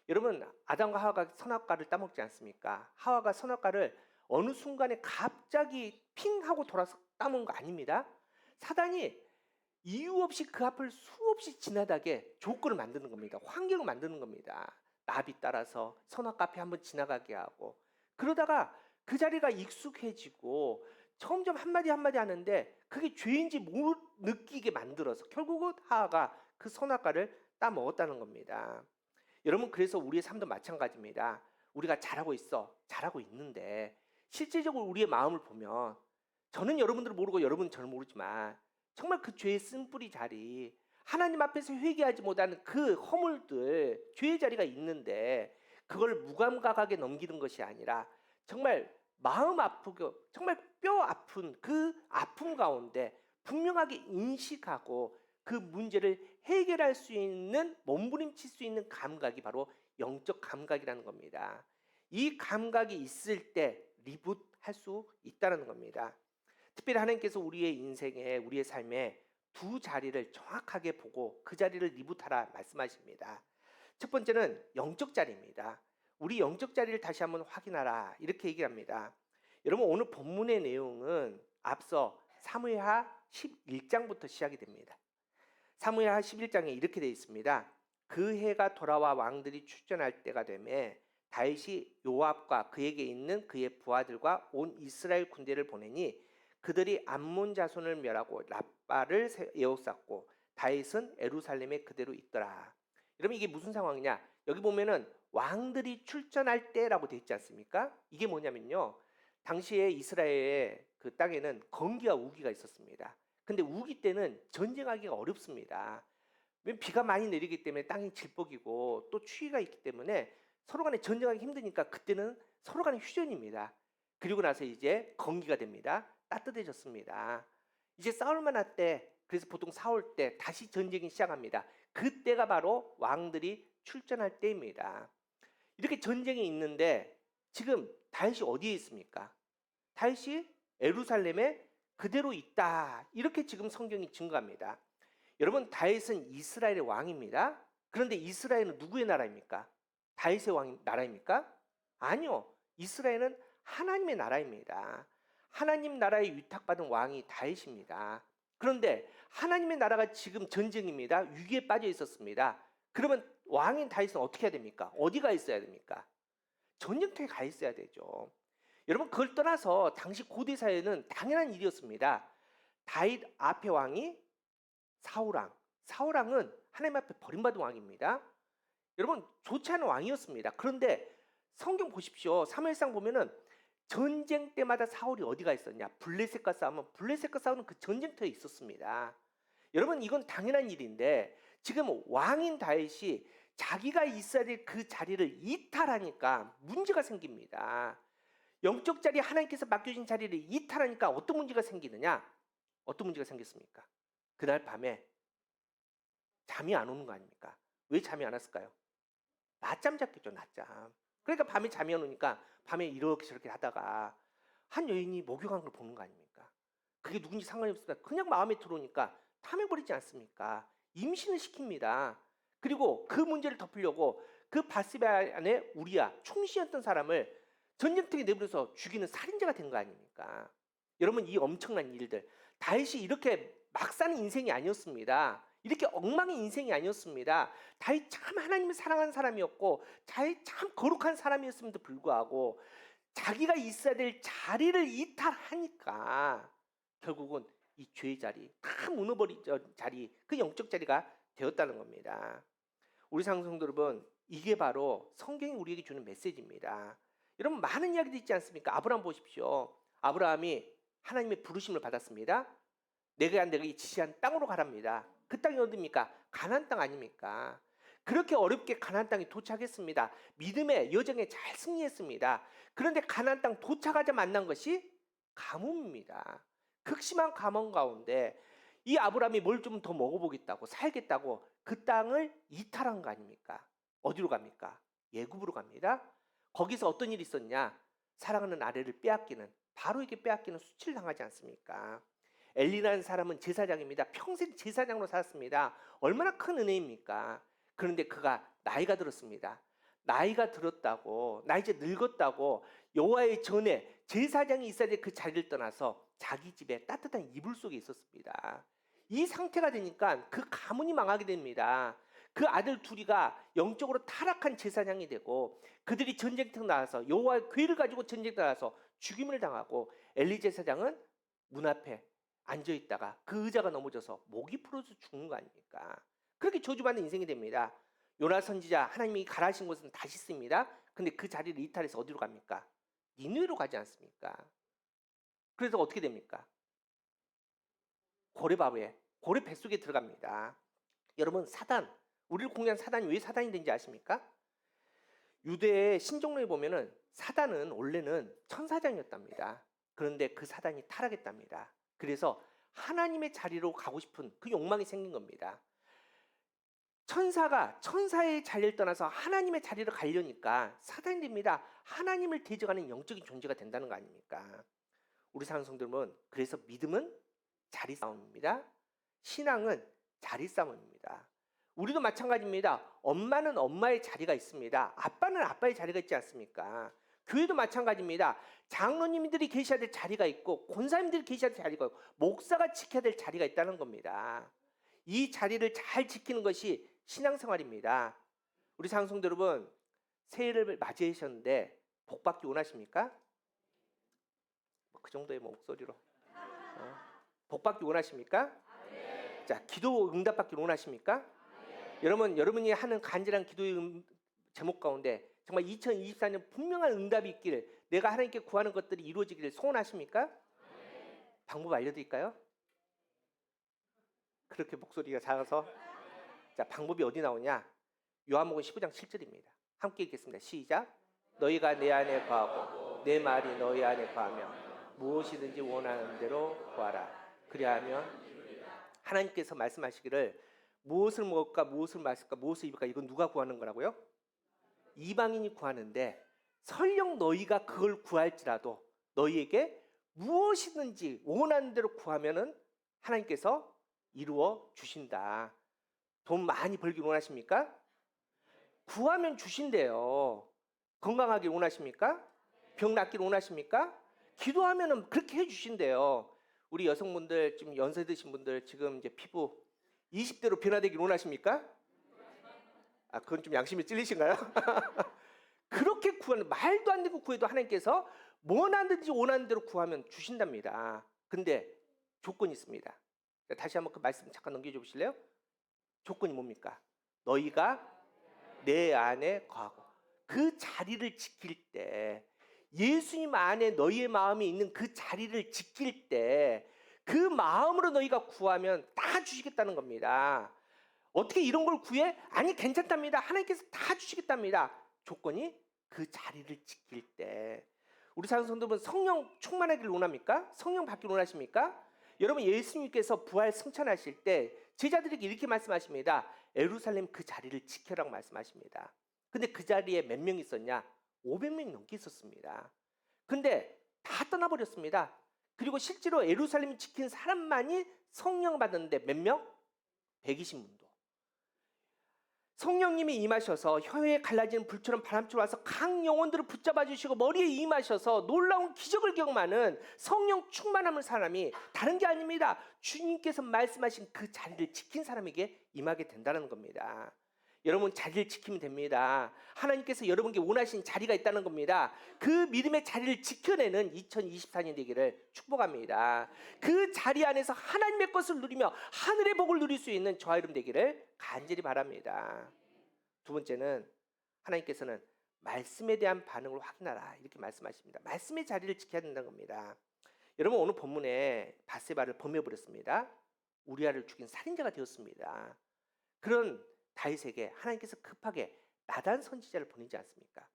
C: 여러분, 아담과 하와가 선악과를 따먹지 않습니까? 하와가 선악과를 어느 순간에 갑자기 핑 하고 돌아서 따먹은 거 아닙니다. 사단이 이유 없이 그 앞을 수없이 지나다게 조건을 만드는 겁니다. 환경을 만드는 겁니다. 나비 따라서 선악과 앞에 한번 지나가게 하고, 그러다가 그 자리가 익숙해지고 점점 한마디 한마디 하는데 그게 죄인지 못 느끼게 만들어서 결국은 하하가 그 선악과를 따먹었다는 겁니다. 여러분, 그래서 우리의 삶도 마찬가지입니다. 우리가 잘하고 있는데 실제적으로 우리의 마음을 보면, 저는 여러분들을 모르고 여러분은 저를 모르지만 정말 그 죄의 쓴뿌리 자리, 하나님 앞에서 회개하지 못하는 그 허물들, 죄의 자리가 있는데 그걸 무감각하게 넘기는 것이 아니라 정말 마음 아프고 정말 뼈 아픈 그 아픔 가운데 분명하게 인식하고 그 문제를 해결할 수 있는, 몸부림칠 수 있는 감각이 바로 영적 감각이라는 겁니다. 이 감각이 있을 때 리붓할 수 있다는 겁니다. 특별히 하나님께서 우리의 인생에, 우리의 삶에 두 자리를 정확하게 보고 그 자리를 리붓하라 말씀하십니다. 첫 번째는 영적 자리입니다. 우리 영적 자리를 다시 한번 확인하라 이렇게 얘기합니다. 여러분, 오늘 본문의 내용은 앞서 사무엘하 11장부터 시작이 됩니다. 사무엘하 11장에 이렇게 되어 있습니다. 그 해가 돌아와 왕들이 출전할 때가 되매 다윗이 요압과 그에게 있는 그의 부하들과 온 이스라엘 군대를 보내니 그들이 암몬 자손을 멸하고 라빠를 에워쌌고 다윗은 예루살렘에 그대로 있더라. 여러분, 이게 무슨 상황이냐? 여기 보면은 왕들이 출전할 때라고 되어 있지 않습니까? 이게 뭐냐면요, 당시에 이스라엘의 그 땅에는 건기와 우기가 있었습니다. 근데 우기 때는 전쟁하기가 어렵습니다. 비가 많이 내리기 때문에 땅이 질퍽이고 또 추위가 있기 때문에 서로 간에 전쟁하기 힘드니까 그때는 서로 간에 휴전입니다. 그리고 나서 이제 건기가 됩니다. 따뜻해졌습니다. 이제 싸울만 할 때, 그래서 보통 4월 때 다시 전쟁이 시작합니다. 그때가 바로 왕들이 출전할 때입니다. 이렇게 전쟁이 있는데 지금 다윗이 어디에 있습니까? 다윗이 예루살렘에 그대로 있다. 이렇게 지금 성경이 증거합니다. 여러분, 다윗은 이스라엘의 왕입니다. 그런데 이스라엘은 누구의 나라입니까? 다윗의 나라입니까? 아니요. 이스라엘은 하나님의 나라입니다. 하나님 나라에 위탁받은 왕이 다윗입니다. 그런데 하나님의 나라가 지금 전쟁입니다. 위기에 빠져 있었습니다. 그러면 왕인 다윗은 어떻게 해야 됩니까? 어디 가 있어야 됩니까? 전쟁터에 가 있어야 되죠. 여러분, 그걸 떠나서 당시 고대 사회는 당연한 일이었습니다. 다윗 앞에 왕이 사울왕. 사울왕은 하나님 앞에 버림받은 왕입니다. 여러분, 좋지 않은 왕이었습니다. 그런데 성경 보십시오. 사무엘상 보면은 전쟁 때마다 사울이 어디가 있었냐? 블레셋과 싸우면 블레셋과 싸우는 그 전쟁터에 있었습니다. 여러분, 이건 당연한 일인데 지금 왕인 다윗이 자기가 있어야 될 그 자리를 이탈하니까 문제가 생깁니다. 영적 자리, 하나님께서 맡겨진 자리를 이탈하니까 어떤 문제가 생기느냐? 어떤 문제가 생겼습니까? 그날 밤에 잠이 안 오는 거 아닙니까? 왜 잠이 안 왔을까요? 낮잠 잤겠죠, 낮잠. 그러니까 밤에 잠이 안 오니까 밤에 이렇게 저렇게 하다가 한 여인이 목욕한 걸 보는 거 아닙니까? 그게 누군지 상관이 없습니다. 그냥 마음에 들어오니까 탐해버리지 않습니까? 임신을 시킵니다. 그리고 그 문제를 덮으려고 그 바스바 안에 우리야, 충신이었던 사람을 전쟁터에 내버려서 죽이는 살인자가 된 거 아닙니까? 여러분, 이 엄청난 일들, 다윗이 이렇게 막 사는 인생이 아니었습니다. 이렇게 엉망의 인생이 아니었습니다. 다윗 참 하나님을 사랑하는 사람이었고 다윗 참 거룩한 사람이었음에도 불구하고 자기가 있어야 될 자리를 이탈하니까 결국은 이 죄의 자리, 다 무너버린 자리, 그 영적 자리가 되었다는 겁니다. 우리 상성도 여러분, 이게 바로 성경이 우리에게 주는 메시지입니다. 여러분, 많은 이야기도 있지 않습니까? 아브라함 보십시오. 아브라함이 하나님의 부르심을 받았습니다. 내가 지시한 땅으로 가랍니다. 그 땅이 어디입니까? 가나안 땅 아닙니까? 그렇게 어렵게 가나안 땅에 도착했습니다. 믿음의 여정에 잘 승리했습니다. 그런데 가나안 땅 도착하자 만난 것이 가뭄입니다. 극심한 가뭄 가운데 이 아브라함이 뭘 좀 더 먹어보겠다고, 살겠다고 그 땅을 이탈한 거 아닙니까? 어디로 갑니까? 예굽으로 갑니다. 거기서 어떤 일이 있었냐? 사랑하는 아내를 빼앗기는, 바로에게 빼앗기는 수치를 당하지 않습니까? 엘리라는 사람은 제사장입니다. 평생 제사장으로 살았습니다. 얼마나 큰 은혜입니까? 그런데 그가 나이가 들었습니다. 나이가 들었다고, 나 이제 늙었다고 여호와의 전에 제사장이 있어야 될 그 자리를 떠나서 자기 집에 따뜻한 이불 속에 있었습니다. 이 상태가 되니까 그 가문이 망하게 됩니다. 그 아들 둘이가 영적으로 타락한 제사장이 되고 그들이 전쟁터 나와서 여호와의 궤를 가지고 전쟁터 나와서 죽임을 당하고 엘리 제사장은 문 앞에 앉아있다가 그 의자가 넘어져서 목이 풀어서 죽는 거 아닙니까? 그렇게 저주받는 인생이 됩니다. 요나 선지자, 하나님이 가라하신 곳은 다시 씁니다. 근데 그 자리를 이탈해서 어디로 갑니까? 니느웨로 가지 않습니까? 그래서 어떻게 됩니까? 고레 뱃속에 들어갑니다. 여러분, 사단, 우리를 공략한 사단이 왜 사단이 된지 아십니까? 유대의 신종로에 보면은 사단은 원래는 천사장이었답니다. 그런데 그 사단이 타락했답니다. 그래서 하나님의 자리로 가고 싶은 그 욕망이 생긴 겁니다. 천사가 천사의 자리를 떠나서 하나님의 자리로 가려니까 사단이 됩니다. 하나님을 대적하는 영적인 존재가 된다는 거 아닙니까? 우리 사는 성도들은 그래서 믿음은 자리 싸움입니다. 신앙은 자리 싸움입니다. 우리도 마찬가지입니다. 엄마는 엄마의 자리가 있습니다. 아빠는 아빠의 자리가 있지 않습니까? 교회도 마찬가지입니다. 장로님들이 계셔야 될 자리가 있고 권사님들이 계셔야 될 자리가 있고 목사가 지켜야 될 자리가 있다는 겁니다. 이 자리를 잘 지키는 것이 신앙생활입니다. 우리 장성도 여러분, 새해를 맞이하셨는데 복 받기 원하십니까? 그 정도의 목소리로 복 받기 원하십니까? 자, 기도 응답 받기 원하십니까? 여러분이 하는 간절한 기도의 제목 가운데 정말 2024년 분명한 응답이 있기를, 내가 하나님께 구하는 것들이 이루어지기를 소원하십니까? 방법 알려드릴까요? 그렇게 목소리가 작아서. 자, 방법이 어디 나오냐? 요한복음 15장 7절입니다. 함께 읽겠습니다. 시작. 너희가 내 안에 거하고 내 말이 너희 안에 거하며 무엇이든지 원하는 대로 구하라. 그리하면 하나님께서 말씀하시기를 무엇을 먹을까, 무엇을 마실까, 무엇을 입을까, 이건 누가 구하는 거라고요? 이방인이 구하는데 설령 너희가 그걸 구할지라도 너희에게 무엇이든지 원하는 대로 구하면은 하나님께서 이루어 주신다. 돈 많이 벌길 원하십니까? 구하면 주신대요. 건강하길 원하십니까? 병 낫길 원하십니까? 기도하면은 그렇게 해주신대요. 우리 여성분들, 지금 연세 드신 분들, 지금 이제 피부 20대로 변화되길 원하십니까? 아, 그건 좀 양심이 찔리신가요? 그렇게 구하는, 말도 안 되고 구해도 하나님께서 원하는지 원하는 대로 구하면 주신답니다. 근데 조건이 있습니다. 다시 한번 그 말씀 잠깐 넘겨줘 보실래요? 조건이 뭡니까? 너희가 내 안에 거하고 그 자리를 지킬 때, 예수님 안에 너희의 마음이 있는 그 자리를 지킬 때 그 마음으로 너희가 구하면 다 주시겠다는 겁니다. 어떻게 이런 걸 구해? 아니 괜찮답니다. 하나님께서 다 주시겠답니다. 조건이 그 자리를 지킬 때. 우리 사랑 성도분, 성령 충만하기를 원합니까? 성령 받기를 원하십니까? 여러분, 예수님께서 부활 승천하실 때 제자들에게 이렇게 말씀하십니다. 예루살렘 그 자리를 지켜라고 말씀하십니다. 근데 그 자리에 몇 명 있었냐? 500명이 넘게 있었습니다. 근데 다 떠나버렸습니다. 그리고 실제로 예루살렘 지킨 사람만이 성령 받았는데 몇 명? 120문도. 성령님이 임하셔서 혀에 갈라지는 불처럼 바람처럼 와서 각 영혼들을 붙잡아 주시고 머리에 임하셔서 놀라운 기적을 경험하는 성령 충만함을 사람이 다른 게 아닙니다. 주님께서 말씀하신 그 자리를 지킨 사람에게 임하게 된다는 겁니다. 여러분, 자리를 지키면 됩니다. 하나님께서 여러분께 원하신 자리가 있다는 겁니다. 그 믿음의 자리를 지켜내는 2024년 되기를 축복합니다. 그 자리 안에서 하나님의 것을 누리며 하늘의 복을 누릴 수 있는 저와 여러분 되기를 간절히 바랍니다. 두 번째는 하나님께서는 말씀에 대한 반응을 확인하라 이렇게 말씀하십니다. 말씀의 자리를 지켜야 된다는 겁니다. 여러분, 오늘 본문에 밧세바를 범해버렸습니다. 우리아를 죽인 살인자가 되었습니다. 그런 다윗에게 하나님께서 급하게 나단 선지자를 보내지 않습니까?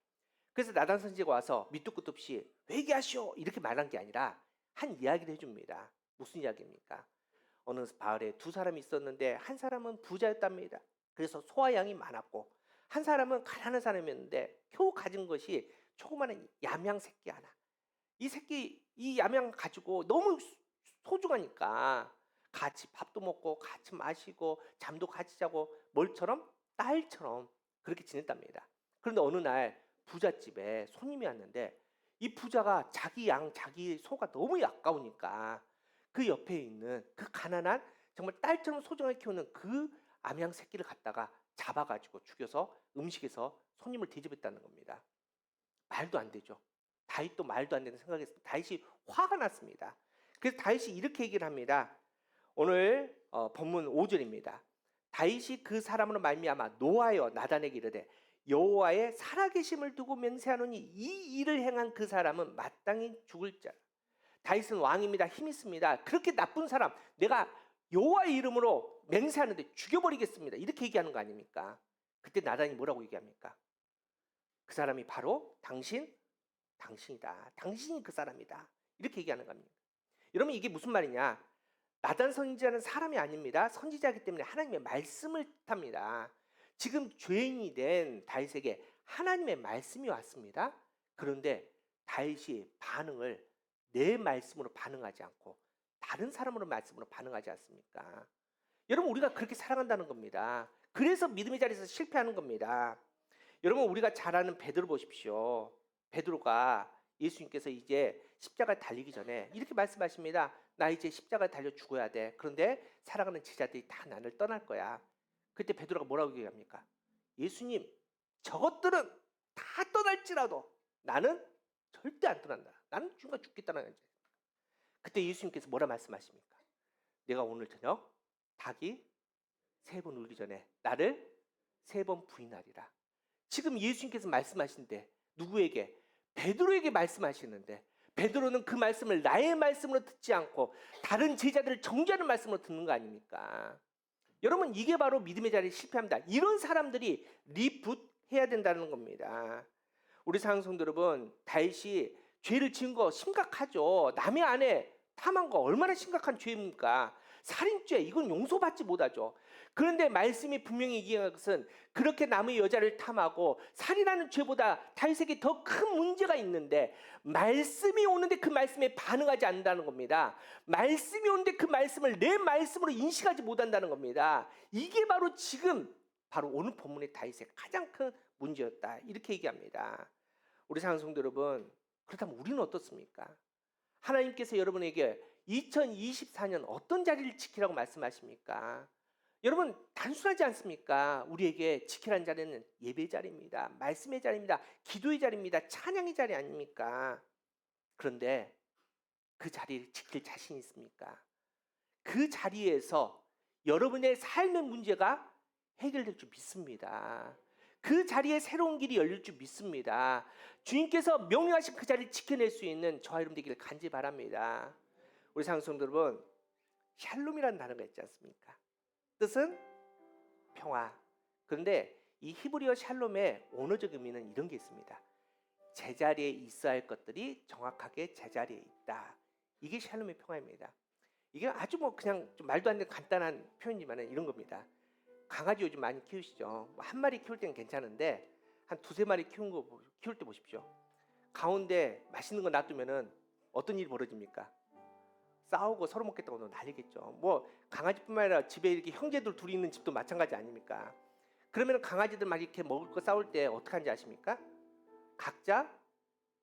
C: 그래서 나단 선지자가 와서 밑도 끝도 없이 회개하시오 이렇게 말한 게 아니라 한 이야기를 해줍니다. 무슨 이야기입니까? 어느 마을에 두 사람이 있었는데 한 사람은 부자였답니다. 그래서 소와 양이 많았고 한 사람은 가난한 사람이었는데 겨우 가진 것이 조그마한 얌양 새끼 하나. 이 얌양 가지고 너무 소중하니까 같이 밥도 먹고 같이 마시고 잠도 같이 자고 뭘처럼? 딸처럼 그렇게 지냈답니다. 그런데 어느 날 부잣집에 손님이 왔는데 이 부자가 자기 양, 자기 소가 너무 아까우니까 그 옆에 있는 그 가난한 정말 딸처럼 소중하게 키우는 그 암양 새끼를 갖다가 잡아가지고 죽여서 음식에서 손님을 대접했다는 겁니다. 말도 안 되죠. 다윗도 말도 안 되는 생각했습니다. 다윗이 화가 났습니다. 그래서 다윗이 이렇게 얘기를 합니다. 오늘 본문 5절입니다. 다윗이 그 사람으로 말미암아 노하여 나단에게 이르되 여호와의 살아계심을 두고 맹세하노니 이 일을 행한 그 사람은 마땅히 죽을 자라. 다윗은 왕입니다. 힘 있습니다. 그렇게 나쁜 사람 내가 여호와의 이름으로 맹세하는데 죽여버리겠습니다. 이렇게 얘기하는 거 아닙니까? 그때 나단이 뭐라고 얘기합니까? 그 사람이 바로 당신이다. 당신이 그 사람이다. 이렇게 얘기하는 겁니다. 여러분, 이게 무슨 말이냐? 나단 선지자는 사람이 아닙니다. 선지자이기 때문에 하나님의 말씀을 뜻합니다. 지금 죄인이 된 다윗에게 하나님의 말씀이 왔습니다. 그런데 다윗이 반응을 내 말씀으로 반응하지 않고 다른 사람으로 말씀으로 반응하지 않습니까? 여러분, 우리가 그렇게 살아간다는 겁니다. 그래서 믿음의 자리에서 실패하는 겁니다. 여러분, 우리가 잘 아는 베드로 보십시오. 베드로가 예수님께서 이제 십자가에 달리기 전에 이렇게 말씀하십니다. 나 이제 십자가에 달려 죽어야 돼. 그런데 사랑하는 제자들이 다 나를 떠날 거야. 그때 베드로가 뭐라고 얘기합니까? 예수님, 저것들은 다 떠날지라도 나는 절대 안 떠난다. 나는 죽으면 죽겠다는 거죠. 그때 예수님께서 뭐라 말씀하십니까? 내가 오늘 저녁 닭이 3번 울기 전에 나를 3번 부인하리라. 지금 예수님께서 말씀하시는데 누구에게? 베드로에게 말씀하시는데 베드로는 그 말씀을 나의 말씀으로 듣지 않고 다른 제자들을 정죄하는 말씀으로 듣는 거 아닙니까? 여러분, 이게 바로 믿음의 자리에 실패합니다. 이런 사람들이 리풋해야 된다는 겁니다. 우리 사랑하는 성도 여러분, 다윗이 죄를 지은 거 심각하죠. 남의 아내 탐한 거 얼마나 심각한 죄입니까? 살인죄, 이건 용서받지 못하죠. 그런데 말씀이 분명히 얘기한 것은 그렇게 남의 여자를 탐하고 살인하는 죄보다 다윗에게 더 큰 문제가 있는데 말씀이 오는데 그 말씀에 반응하지 않는다는 겁니다. 말씀이 오는데 그 말씀을 내 말씀으로 인식하지 못한다는 겁니다. 이게 바로 지금 바로 오늘 본문의 다윗의 가장 큰 문제였다, 이렇게 얘기합니다. 우리 사랑하는 성도 여러분, 그렇다면 우리는 어떻습니까? 하나님께서 여러분에게 2024년 어떤 자리를 지키라고 말씀하십니까? 여러분, 단순하지 않습니까? 우리에게 지키라는 자리는 예배 자리입니다. 말씀의 자리입니다. 기도의 자리입니다. 찬양의 자리 아닙니까? 그런데 그 자리를 지킬 자신이 있습니까? 그 자리에서 여러분의 삶의 문제가 해결될 줄 믿습니다. 그 자리에 새로운 길이 열릴 줄 믿습니다. 주님께서 명령하신 그 자리를 지켜낼 수 있는 저와 여러분 되기를 간절히 바랍니다. 우리 사랑하는 성도 여러분, 샬롬이라는 단어가 있지 않습니까? 뜻은 평화. 그런데 이 히브리어 샬롬의 언어적 의미는 이런 게 있습니다. 제자리에 있어야 할 것들이 정확하게 제자리에 있다. 이게 샬롬의 평화입니다. 이게 아주 그냥 좀 말도 안 되는 간단한 표현이지만 이런 겁니다. 강아지 요즘 많이 키우시죠? 한 마리 키울 때는 괜찮은데 한 두세 마리 키울 때 보십시오. 가운데 맛있는 거 놔두면은 어떤 일이 벌어집니까? 싸우고 서로 먹겠다고 난리겠죠. 강아지뿐만 아니라 집에 이렇게 형제들 둘이 있는 집도 마찬가지 아닙니까? 그러면 강아지들 막 이렇게 먹을 거 싸울 때 어떻게 하는지 아십니까? 각자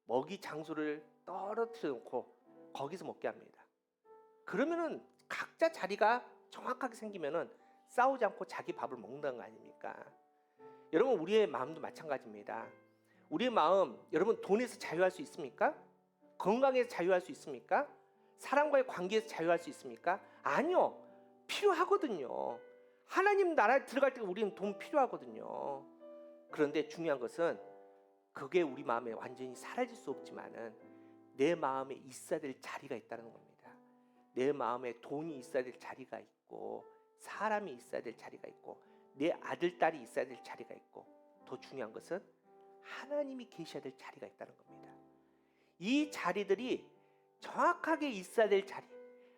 C: 먹이 장소를 떨어뜨려 놓고 거기서 먹게 합니다. 그러면은 각자 자리가 정확하게 생기면은 싸우지 않고 자기 밥을 먹는다는 거 아닙니까? 여러분, 우리의 마음도 마찬가지입니다. 우리의 마음, 여러분 돈에서 자유할 수 있습니까? 건강에서 자유할 수 있습니까? 사람과의 관계에서 자유할 수 있습니까? 아니요. 필요하거든요. 하나님 나라에 들어갈 때 우리는 돈 필요하거든요. 그런데 중요한 것은 그게 우리 마음에 완전히 사라질 수 없지만은 내 마음에 있어야 될 자리가 있다는 겁니다. 내 마음에 돈이 있어야 될 자리가 있고 사람이 있어야 될 자리가 있고 내 아들, 딸이 있어야 될 자리가 있고 더 중요한 것은 하나님이 계셔야 될 자리가 있다는 겁니다. 이 자리들이 정확하게 있어야 될 자리,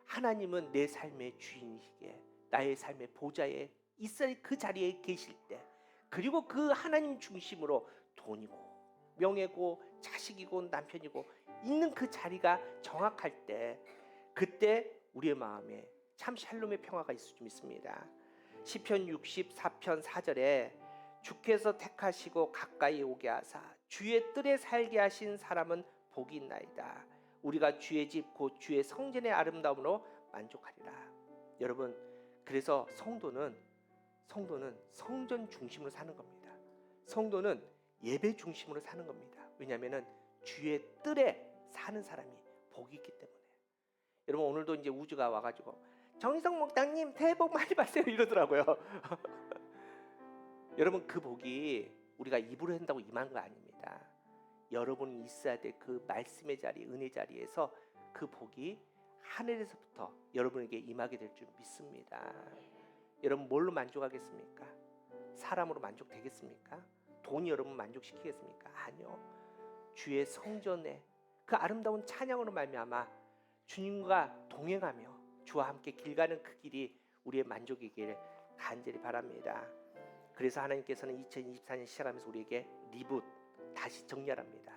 C: 하나님은 내 삶의 주인이시기에 나의 삶의 보좌에 있어야 될 그 자리에 계실 때, 그리고 그 하나님 중심으로 돈이고 명예고 자식이고 남편이고 있는 그 자리가 정확할 때, 그때 우리의 마음에 참 샬롬의 평화가 있을 줄 믿습니다. 시편 64편 4절에 주께서 택하시고 가까이 오게 하사 주의 뜰에 살게 하신 사람은 복이 있나이다. 우리가 주의 집 곧 주의 성전의 아름다움으로 만족하리라. 여러분, 그래서 성도는 성전 중심으로 사는 겁니다. 성도는 예배 중심으로 사는 겁니다. 왜냐하면 주의 뜰에 사는 사람이 복이 있기 때문에. 여러분, 오늘도 이제 우주가 와가지고 정희성 목당님 새해 복 많이 받으세요 이러더라고요. 여러분, 그 복이 우리가 입으로 한다고 임한 거 아닙니다. 여러분이 있어야 될 그 말씀의 자리, 은혜 자리에서 그 복이 하늘에서부터 여러분에게 임하게 될 줄 믿습니다. 여러분, 뭘로 만족하겠습니까? 사람으로 만족되겠습니까? 돈이 여러분 만족시키겠습니까? 아니요. 주의 성전에 그 아름다운 찬양으로 말미암아 주님과 동행하며 주와 함께 길 가는 그 길이 우리의 만족이기를 간절히 바랍니다. 그래서 하나님께서는 2024년 시작하면서 우리에게 리붓, 다시 정렬합니다.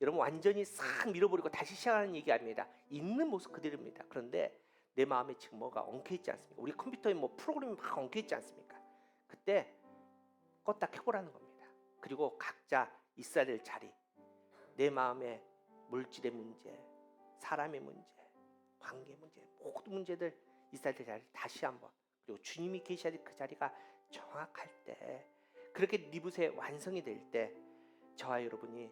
C: 여러분, 완전히 싹 밀어버리고 다시 시작하는 얘기 아닙니다. 있는 모습 그대로입니다. 그런데 내 마음에 지금 뭐가 엉켜있지 않습니까? 우리 컴퓨터에 프로그램이 막 엉켜있지 않습니까? 그때 껐다 켜보라는 겁니다. 그리고 각자 있어야 될 자리, 내 마음의 물질의 문제, 사람의 문제, 관계 문제, 모든 문제들 있어야 될 자리 다시 한번, 그리고 주님이 계셔야 될 그 자리가 정확할 때, 그렇게 리붓의 완성이 될 때 저와 여러분이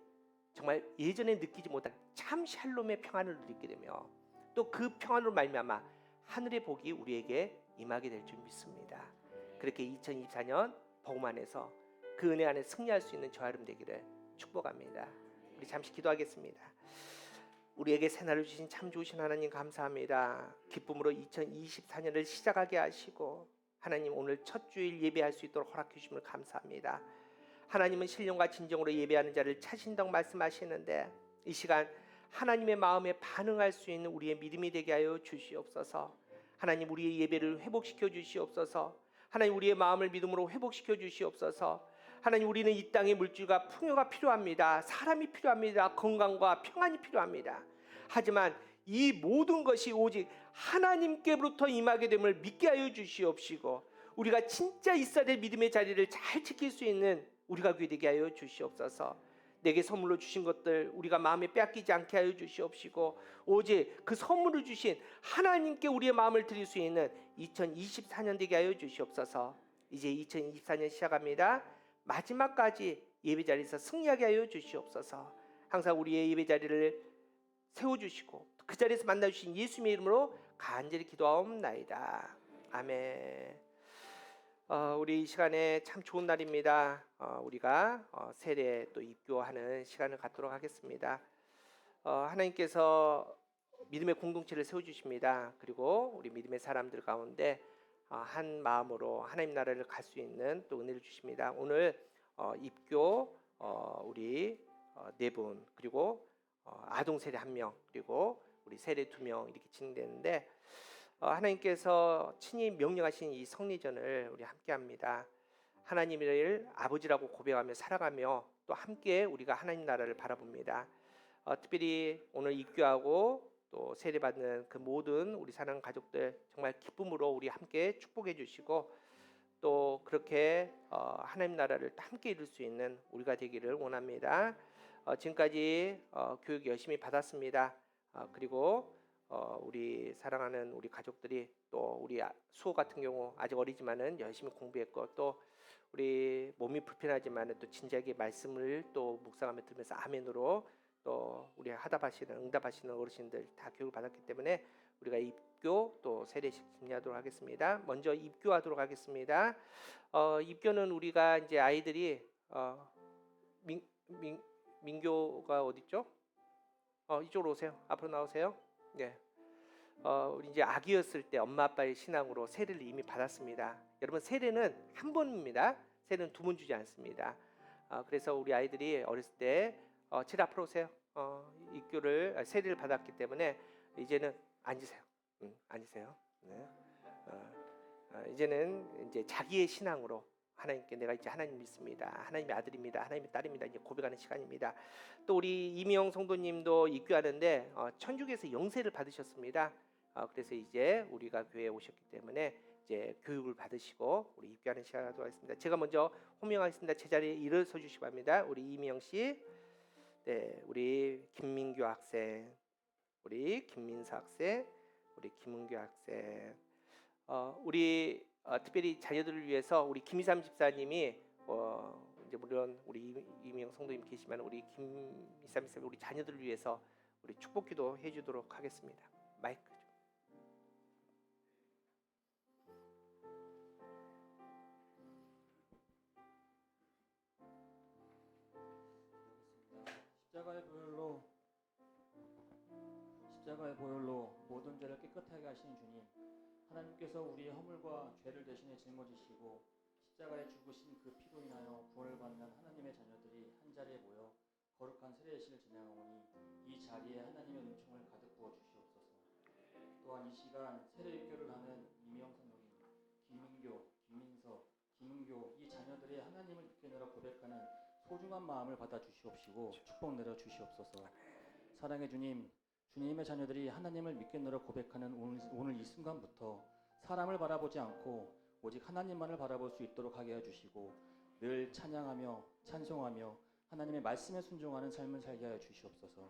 C: 정말 예전에 느끼지 못한 참 샬롬의 평안을 누리게 되며 또 그 평안으로 말미암아 하늘의 복이 우리에게 임하게 될 줄 믿습니다. 그렇게 2024년 복음 안에서 그 은혜 안에 승리할 수 있는 저와 여러분 되기를 축복합니다. 우리 잠시 기도하겠습니다. 우리에게 새날을 주신 참 좋으신 하나님 감사합니다. 기쁨으로 2024년을 시작하게 하시고 하나님, 오늘 첫 주일 예배할 수 있도록 허락해 주심을 감사합니다. 하나님은 신령과 진정으로 예배하는 자를 찾으신다고 말씀하시는데 이 시간 하나님의 마음에 반응할 수 있는 우리의 믿음이 되게 하여 주시옵소서. 하나님, 우리의 예배를 회복시켜 주시옵소서. 하나님, 우리의 마음을 믿음으로 회복시켜 주시옵소서. 하나님, 우리는 이 땅의 물질과 풍요가 필요합니다. 사람이 필요합니다. 건강과 평안이 필요합니다. 하지만 이 모든 것이 오직 하나님께로부터 임하게 됨을 믿게 하여 주시옵시고, 우리가 진짜 이스라엘 믿음의 자리를 잘 지킬 수 있는 우리가 되게 하여 주시옵소서. 내게 선물로 주신 것들 우리가 마음에 빼앗기지 않게 하여 주시옵시고, 오직 그 선물을 주신 하나님께 우리의 마음을 드릴 수 있는 2024년 되게 하여 주시옵소서. 이제 2024년 시작합니다. 마지막까지 예배 자리에서 승리하게 하여 주시옵소서. 항상 우리의 예배 자리를 세워주시고 그 자리에서 만나주신 예수님의 이름으로 간절히 기도하옵나이다. 아멘. 우리 이 시간에 참 좋은 날입니다. 우리가 세례 또 입교하는 시간을 갖도록 하겠습니다. 하나님께서 믿음의 공동체를 세워주십니다. 그리고 우리 믿음의 사람들 가운데 한 마음으로 하나님 나라를 갈 수 있는 또 은혜를 주십니다. 오늘 입교 우리 4분, 그리고 아동 세례 1명, 그리고 우리 세례 2명 이렇게 진행되는데, 하나님께서 친히 명령하신 이 성리전을 우리 함께합니다. 하나님을 아버지라고 고백하며 살아가며 또 함께 우리가 하나님 나라를 바라봅니다. 특별히 오늘 입교하고 또 세례받는 그 모든 우리 사랑하는 가족들 정말 기쁨으로 우리 함께 축복해 주시고, 또 그렇게 하나님 나라를 함께 이룰 수 있는 우리가 되기를 원합니다. 지금까지 교육 열심히 받았습니다. 그리고 우리 사랑하는 우리 가족들이 또 우리 수호 같은 경우 아직 어리지만은 열심히 공부했고, 또 우리 몸이 불편하지만은 또 진지하게 말씀을 또 묵상하며 들으면서 아멘으로 또 우리 응답하시는 어르신들 다 교육을 받았기 때문에 우리가 입교 또 세례식 준비하도록 하겠습니다. 먼저 입교하도록 하겠습니다. 입교는 우리가 이제 아이들이 민교가 어딨죠? 이쪽으로 오세요. 앞으로 나오세요. 네. 우리 이제 아기였을 때 엄마 아빠의 신앙으로 세례를 이미 받았습니다. 여러분, 세례는 한 번입니다. 세례는 2번 주지 않습니다. 그래서 우리 아이들이 어렸을 때 제일 앞으로 오세요. 입교를 세례를 받았기 때문에 이제는 앉으세요. 앉으세요. 네. 이제는 이제 자기의 신앙으로 하나님께 내가 이제 하나님 믿습니다. 하나님의 아들입니다. 하나님의 딸입니다. 이제 고백하는 시간입니다. 또 우리 이미영 성도님도 입교하는데 천주교에서 영세를 받으셨습니다. 그래서 이제 우리가 교회에 오셨기 때문에 이제 교육을 받으시고 우리 입교하는 시간을 하도록 하겠습니다. 제가 먼저 호명하겠습니다. 제자리에 일어서 주시기 바랍니다. 우리 이미영 씨, 네, 우리 김민규 학생, 우리 김민서 학생, 우리 김은규 학생, 우리 특별히 자녀들을 위해서 우리 김희삼 집사님이 이제 물론 우리 이미영 성도님 계시지만 우리 김희삼 집사님 우리 자녀들을 위해서 우리 축복기도 해주도록 하겠습니다. 마이크 좀.
F: 십자가의 보혈로 모든 죄를 깨끗하게 하시는 주님, 하나님께서 우리의 허물과 죄를 대신해 짊어지시고 십자가에 죽으신 그 피로 인하여 구원을 받는 하나님의 자녀들이 한자리에 모여 거룩한 세례식을 진행하오니 이 자리에 하나님의 은총을 가득 부어 주시옵소서. 또한 이 시간 세례 입교를 하는 이미영 성도님, 김민교, 김민서, 김은교 이 자녀들이 하나님을 믿게 내라 고백하는 소중한 마음을 받아 주시옵시고 축복 내려 주시옵소서. 사랑의 주님, 주님의 자녀들이 하나님을 믿겠노라 고백하는 오늘 이 순간부터 사람을 바라보지 않고 오직 하나님만을 바라볼 수 있도록 하게 해주시고 늘 찬양하며 찬송하며 하나님의 말씀에 순종하는 삶을 살게 하여 주시옵소서.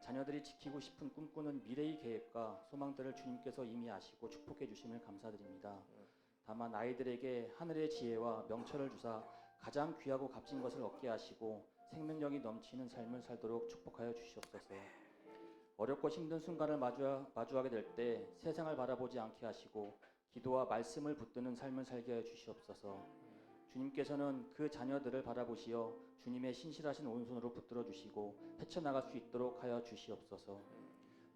F: 자녀들이 지키고 싶은 꿈꾸는 미래의 계획과 소망들을 주님께서 이미 아시고 축복해 주심을 감사드립니다. 다만 아이들에게 하늘의 지혜와 명철을 주사 가장 귀하고 값진 것을 얻게 하시고 생명력이 넘치는 삶을 살도록 축복하여 주시옵소서. 어렵고 힘든 순간을 마주하게 될 때 세상을 바라보지 않게 하시고 기도와 말씀을 붙드는 삶을 살게 하여 주시옵소서. 주님께서는 그 자녀들을 바라보시어 주님의 신실하신 오른손으로 붙들어 주시고 헤쳐나갈 수 있도록 하여 주시옵소서.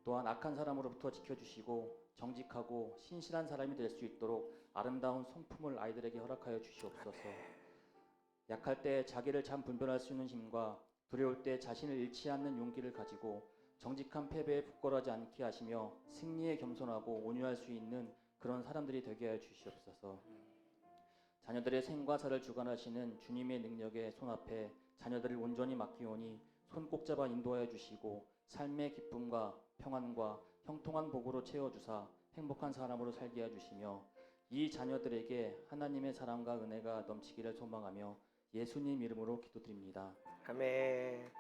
F: 또한 악한 사람으로부터 지켜주시고 정직하고 신실한 사람이 될 수 있도록 아름다운 성품을 아이들에게 허락하여 주시옵소서. 약할 때 자기를 참 분별할 수 있는 힘과 두려울 때 자신을 잃지 않는 용기를 가지고 정직한 패배에 부끄러워하지 않게 하시며 승리에 겸손하고 온유할 수 있는 그런 사람들이 되게 하여 주시옵소서. 자녀들의 생과 사를 주관하시는 주님의 능력의 손 앞에 자녀들을 온전히 맡기오니 손 꼭 잡아 인도하여 주시고 삶의 기쁨과 평안과 형통한 복으로 채워주사 행복한 사람으로 살게 해주시며 이 자녀들에게 하나님의 사랑과 은혜가 넘치기를 소망하며 예수님 이름으로 기도드립니다.
C: 아멘.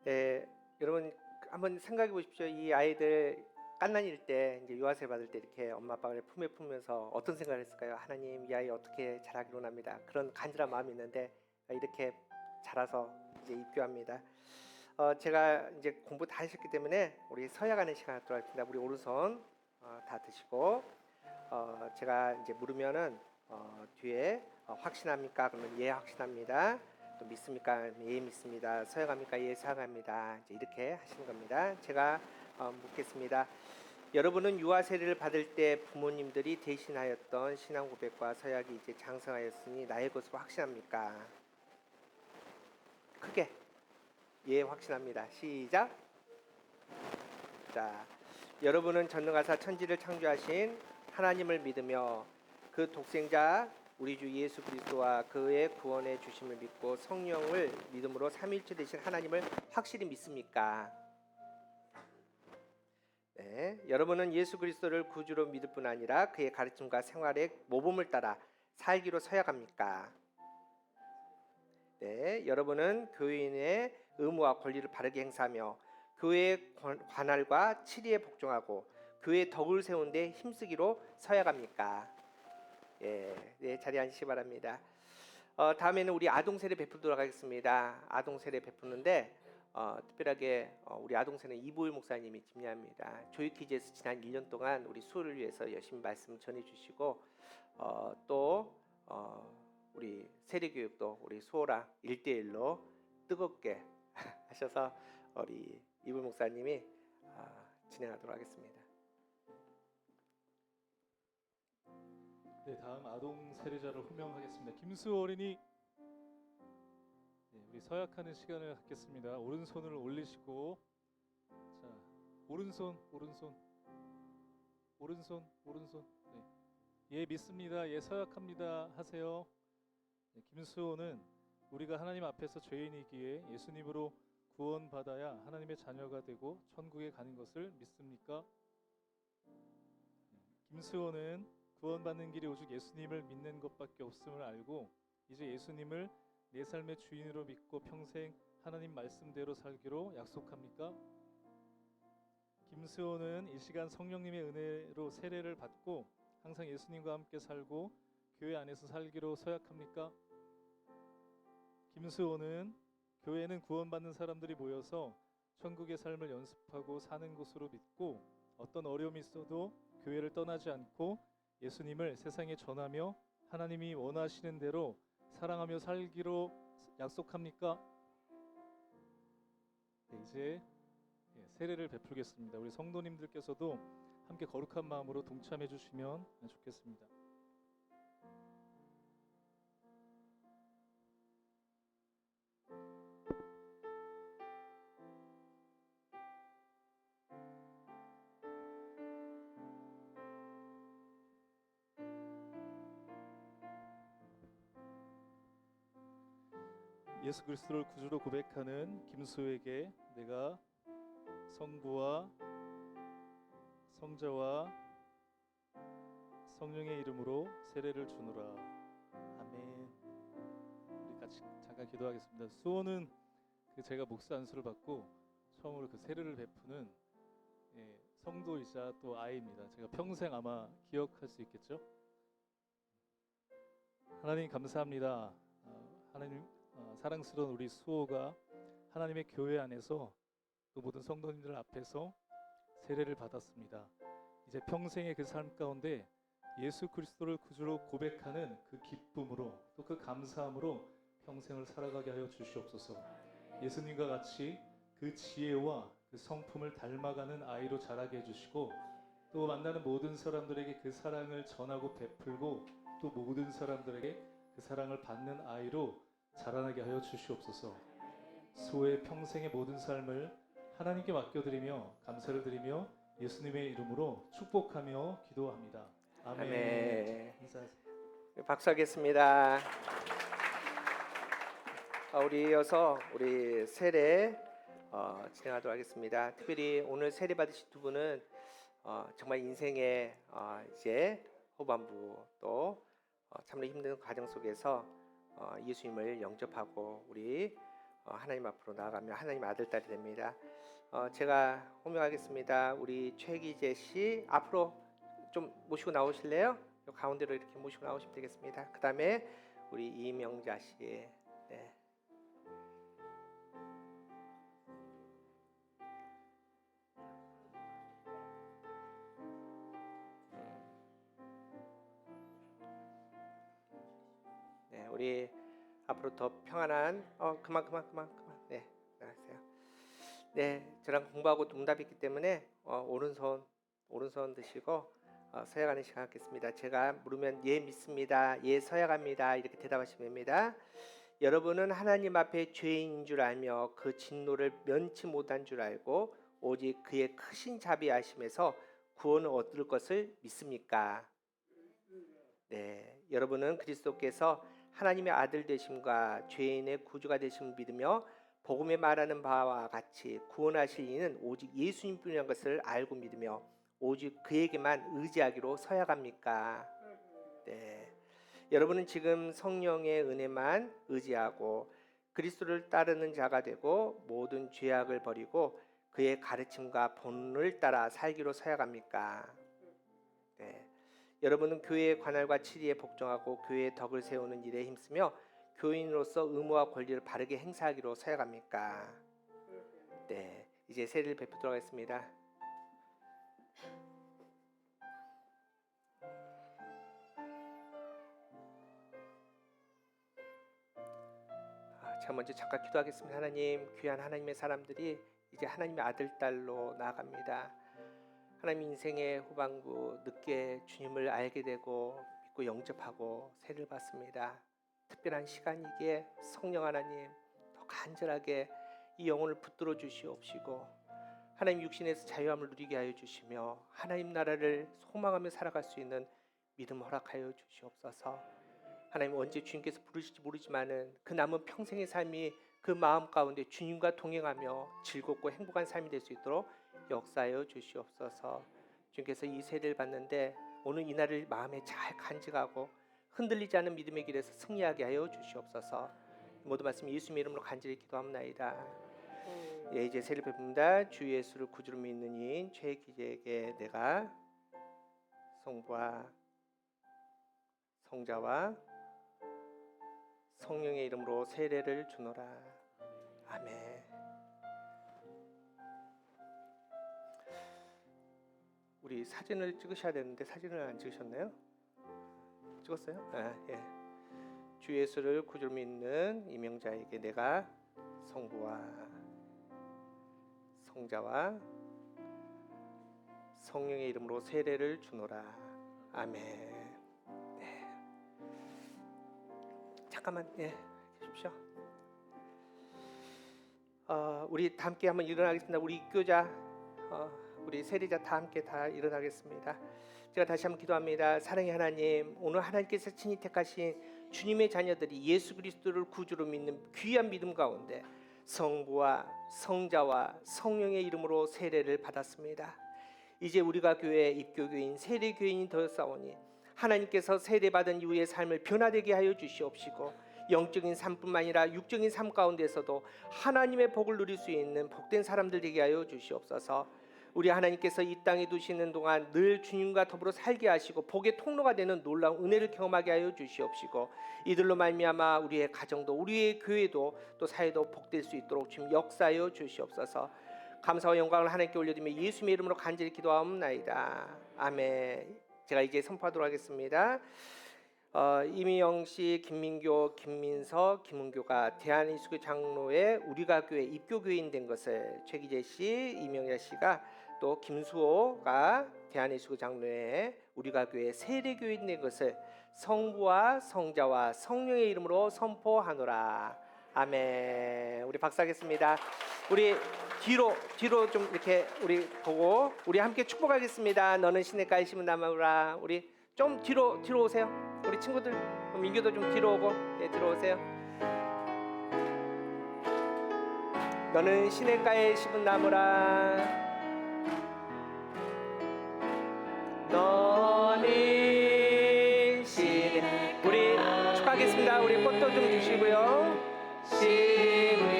C: 네, 여러분 한번 생각해 보십시오. 이 아이들 갓난일 때 이제 유아세 받을 때 이렇게 엄마 아빠를 품에 품으면서 어떤 생각을 했을까요? 하나님, 이 아이 어떻게 자라기로 합니다. 그런 간절한 마음이 있는데 이렇게 자라서 이제 입교합니다. 제가 이제 공부 다 하셨기 때문에 우리 서야가는 시간 갖도록 하겠습니다. 우리 오른손 다 드시고 제가 이제 물으면은 뒤에 확신합니까? 그러면 예 확신합니다. 또 믿습니까? 예 믿습니다. 서야갑니까? 예 서야갑니다. 이제 이렇게 하시는 겁니다. 제가 묻겠습니다. 여러분은 유아 세례를 받을 때 부모님들이 대신하였던 신앙 고백과 서약이 이제 장성하였으니 나의 것으로 확신합니까? 크게 예 확신합니다. 시작. 자, 여러분은 전능하사 천지를 창조하신 하나님을 믿으며 그 독생자 우리 주 예수 그리스도와 그의 구원의 주심을 믿고 성령을 믿음으로 삼위일체 되신 하나님을 확실히 믿습니까? 네, 여러분은 예수 그리스도를 구주로 믿을 뿐 아니라 그의 가르침과 생활의 모범을 따라 살기로 서약합니까? 네, 여러분은 교인의 의무와 권리를 바르게 행사하며 교회의 관할과 치리에 복종하고 교회의 덕을 세운 데 힘쓰기로 서약합니까? 예, 네, 자리에 앉으시기 바랍니다. 다음에는 우리 아동 세례 베풀도록 하겠습니다. 아동 세례 베푸는데 특별하게 우리 아동 세례 이보일 목사님이 집례합니다. 조이키즈에서 지난 1년 동안 우리 수호를 위해서 열심히 말씀 전해주시고 또 우리 세례 교육도 우리 수호랑 1대1로 뜨겁게 하셔서 우리 이보일 목사님이 진행하도록 하겠습니다.
B: 네, 다음 아동 세례자를 호명하겠습니다. 김수호 어린이. 네, 우리 서약하는 시간을 갖겠습니다. 오른손을 올리시고, 자, 오른손. 네. 예 믿습니다. 예 서약합니다. 하세요. 네, 김수호는 우리가 하나님 앞에서 죄인이기에 예수님으로 구원받아야 하나님의 자녀가 되고 천국에 가는 것을 믿습니까? 김수호는 구원받는 길이 오직 예수님을 믿는 것밖에 없음을 알고 이제 예수님을 내 삶의 주인으로 믿고 평생 하나님 말씀대로 살기로 약속합니까? 김수호는 이 시간 성령님의 은혜로 세례를 받고 항상 예수님과 함께 살고 교회 안에서 살기로 서약합니까? 김수호는 교회는 구원받는 사람들이 모여서 천국의 삶을 연습하고 사는 곳으로 믿고 어떤 어려움이 있어도 교회를 떠나지 않고 예수님을 세상에 전하며 하나님이 원하시는 대로 사랑하며 살기로 약속합니까? 네, 이제 세례를 베풀겠습니다. 우리 성도님들께서도 함께 거룩한 마음으로 동참해 주시면 좋겠습니다. 예수 그리스도를 구주로 고백하는 김수호에게 내가 성부와 성자와 성령의 이름으로 세례를 주노라. 아멘. 우리 같이 잠깐 기도하겠습니다. 수호는 제가 목사 안수를 받고 처음으로 그 세례를 베푸는 성도이자 또 아이입니다. 제가 평생 아마 기억할 수 있겠죠. 하나님 감사합니다. 하나님 사랑스러운 우리 수호가 하나님의 교회 안에서 또 모든 성도님들 앞에서 세례를 받았습니다. 이제 평생의 그 삶 가운데 예수 그리스도를 구주로 고백하는 그 기쁨으로 또 그 감사함으로 평생을 살아가게 하여 주시옵소서. 예수님과 같이 그 지혜와 그 성품을 닮아가는 아이로 자라게 해주시고 또 만나는 모든 사람들에게 그 사랑을 전하고 베풀고 또 모든 사람들에게 그 사랑을 받는 아이로 자라나게 하여 주시옵소서. 수호의 평생의 모든 삶을 하나님께 맡겨드리며 감사를 드리며 예수님의 이름으로 축복하며 기도합니다. 아멘.
C: 아멘.
B: 인사하세요.
C: 박수하겠습니다. 우리 이어서 우리 세례 진행하도록 하겠습니다. 특별히 오늘 세례 받으실 두 분은 정말 인생의 이제 후반부 또 참으로 힘든 과정 속에서 예수님을 영접하고 우리 하나님 앞으로 나아가며 하나님 아들 딸이 됩니다. 제가 호명하겠습니다. 우리 최기재 씨 앞으로 좀 모시고 나오실래요? 요 가운데로 이렇게 모시고 나오시면 되겠습니다. 그 다음에 우리 이명자 씨. 네. 네, 우리 앞으로 더 평안한 그만. 네, 나가세요. 네, 저랑 공부하고 동답했기 때문에 오른손 드시고 서약하는 시간 갖겠습니다. 제가 물으면 예 믿습니다, 예 서약합니다 이렇게 대답하시면 됩니다. 여러분은 하나님 앞에 죄인인 줄 알며 그 진노를 면치 못한 줄 알고 오직 그의 크신 자비하심에서 구원을 얻을 것을 믿습니까? 네, 여러분은 그리스도께서 하나님의 아들 되심과 죄인의 구주가 되심을 믿으며 복음에 말하는 바와 같이 구원하실 이는 오직 예수님뿐이라는 것을 알고 믿으며 오직 그에게만 의지하기로 서약합니까? 네. 여러분은 지금 성령의 은혜만 의지하고 그리스도를 따르는 자가 되고 모든 죄악을 버리고 그의 가르침과 본을 따라 살기로 서약합니까? 네. 여러분은 교회의 관할과 치리에 복종하고 교회의 덕을 세우는 일에 힘쓰며 교인으로서 의무와 권리를 바르게 행사하기로 서약합니까? 네. 이제 세례를 베푸도록 하겠습니다. 제가 먼저 잠깐 기도하겠습니다. 하나님, 귀한 하나님의 사람들이 이제 하나님의 아들 딸로 나아갑니다. 하나님 인생의 후반부 늦게 주님을 알게 되고 믿고 영접하고 세례를 받습니다. 특별한 시간이기에 성령 하나님 더 간절하게 이 영혼을 붙들어 주시옵시고 하나님 육신에서 자유함을 누리게 하여 주시며 하나님 나라를 소망하며 살아갈 수 있는 믿음 허락하여 주시옵소서. 하나님 언제 주님께서 부르실지 모르지만은 그 남은 평생의 삶이 그 마음 가운데 주님과 동행하며 즐겁고 행복한 삶이 될 수 있도록 역사하여 주시옵소서. 주님께서 이 세례를 받는데 오늘 이 날을 마음에 잘 간직하고 흔들리지 않은 믿음의 길에서 승리하게 하여 주시옵소서. 모든 말씀 예수님의 이름으로 간절히 기도합나이다. 예, 이제 세례를 베풉니다. 주 예수를 구주로 믿는 이인 최기재에게 내가 성부와 성자와 성령의 이름으로 세례를 주노라. 아멘. 우리 사진을 찍으셔야 되는데 사진을 안 찍으셨나요? 찍었어요? 예. 주 예수를 구주로 믿는 이명자에게 내가 성부와 성자와 성령의 이름으로 세례를 주노라. 아멘. 잠깐만 해주십시오. 우리 다 함께 한번 일어나겠습니다. 우리 입교자, 우리 세례자 다 함께 다 일어나겠습니다. 제가 다시 한번 기도합니다. 사랑의 하나님, 오늘 하나님께서 친히 택하신 주님의 자녀들이 예수 그리스도를 구주로 믿는 귀한 믿음 가운데 성부와 성자와 성령의 이름으로 세례를 받았습니다. 이제 우리가 교회 입교교인 세례교인이 되었사오니 하나님께서 세례받은 이후의 삶을 변화되게 하여 주시옵시고 영적인 삶뿐만 아니라 육적인 삶 가운데서도 하나님의 복을 누릴 수 있는 복된 사람들 되게 하여 주시옵소서. 우리 하나님께서 이 땅에 두시는 동안 늘 주님과 더불어 살게 하시고 복의 통로가 되는 놀라운 은혜를 경험하게 하여 주시옵시고 이들로 말미암아 우리의 가정도 우리의 교회도 또 사회도 복될 수 있도록 주님 역사하여 주시옵소서. 감사와 영광을 하나님께 올려드리며 예수님의 이름으로 간절히 기도하옵나이다. 아멘. 제가 이제 선포하도록 하겠습니다. 이미영 씨, 김민교, 김민서, 김은교가 대한이수교 장로의 우리가 교회 입교교인 된 것을 최기재 씨, 이명자 씨가 또 김수호가 대한이수교 장로의 우리가 교회 세례교인 된 것을 성부와 성자와 성령의 이름으로 선포하노라. 아멘. 우리 박수하겠습니다. 우리 뒤로 좀 이렇게 우리 보고 우리 함께 축복하겠습니다. 너는 시냇가에 심은 나무라. 우리 좀 뒤로 오세요. 우리 친구들 민규도 좀 뒤로 오고 뒤로 오세요. 너는 시냇가에 심은 나무라. 너는 시냇 우리 축하하겠습니다. 우리 꽃도 좀 주시고요. 심은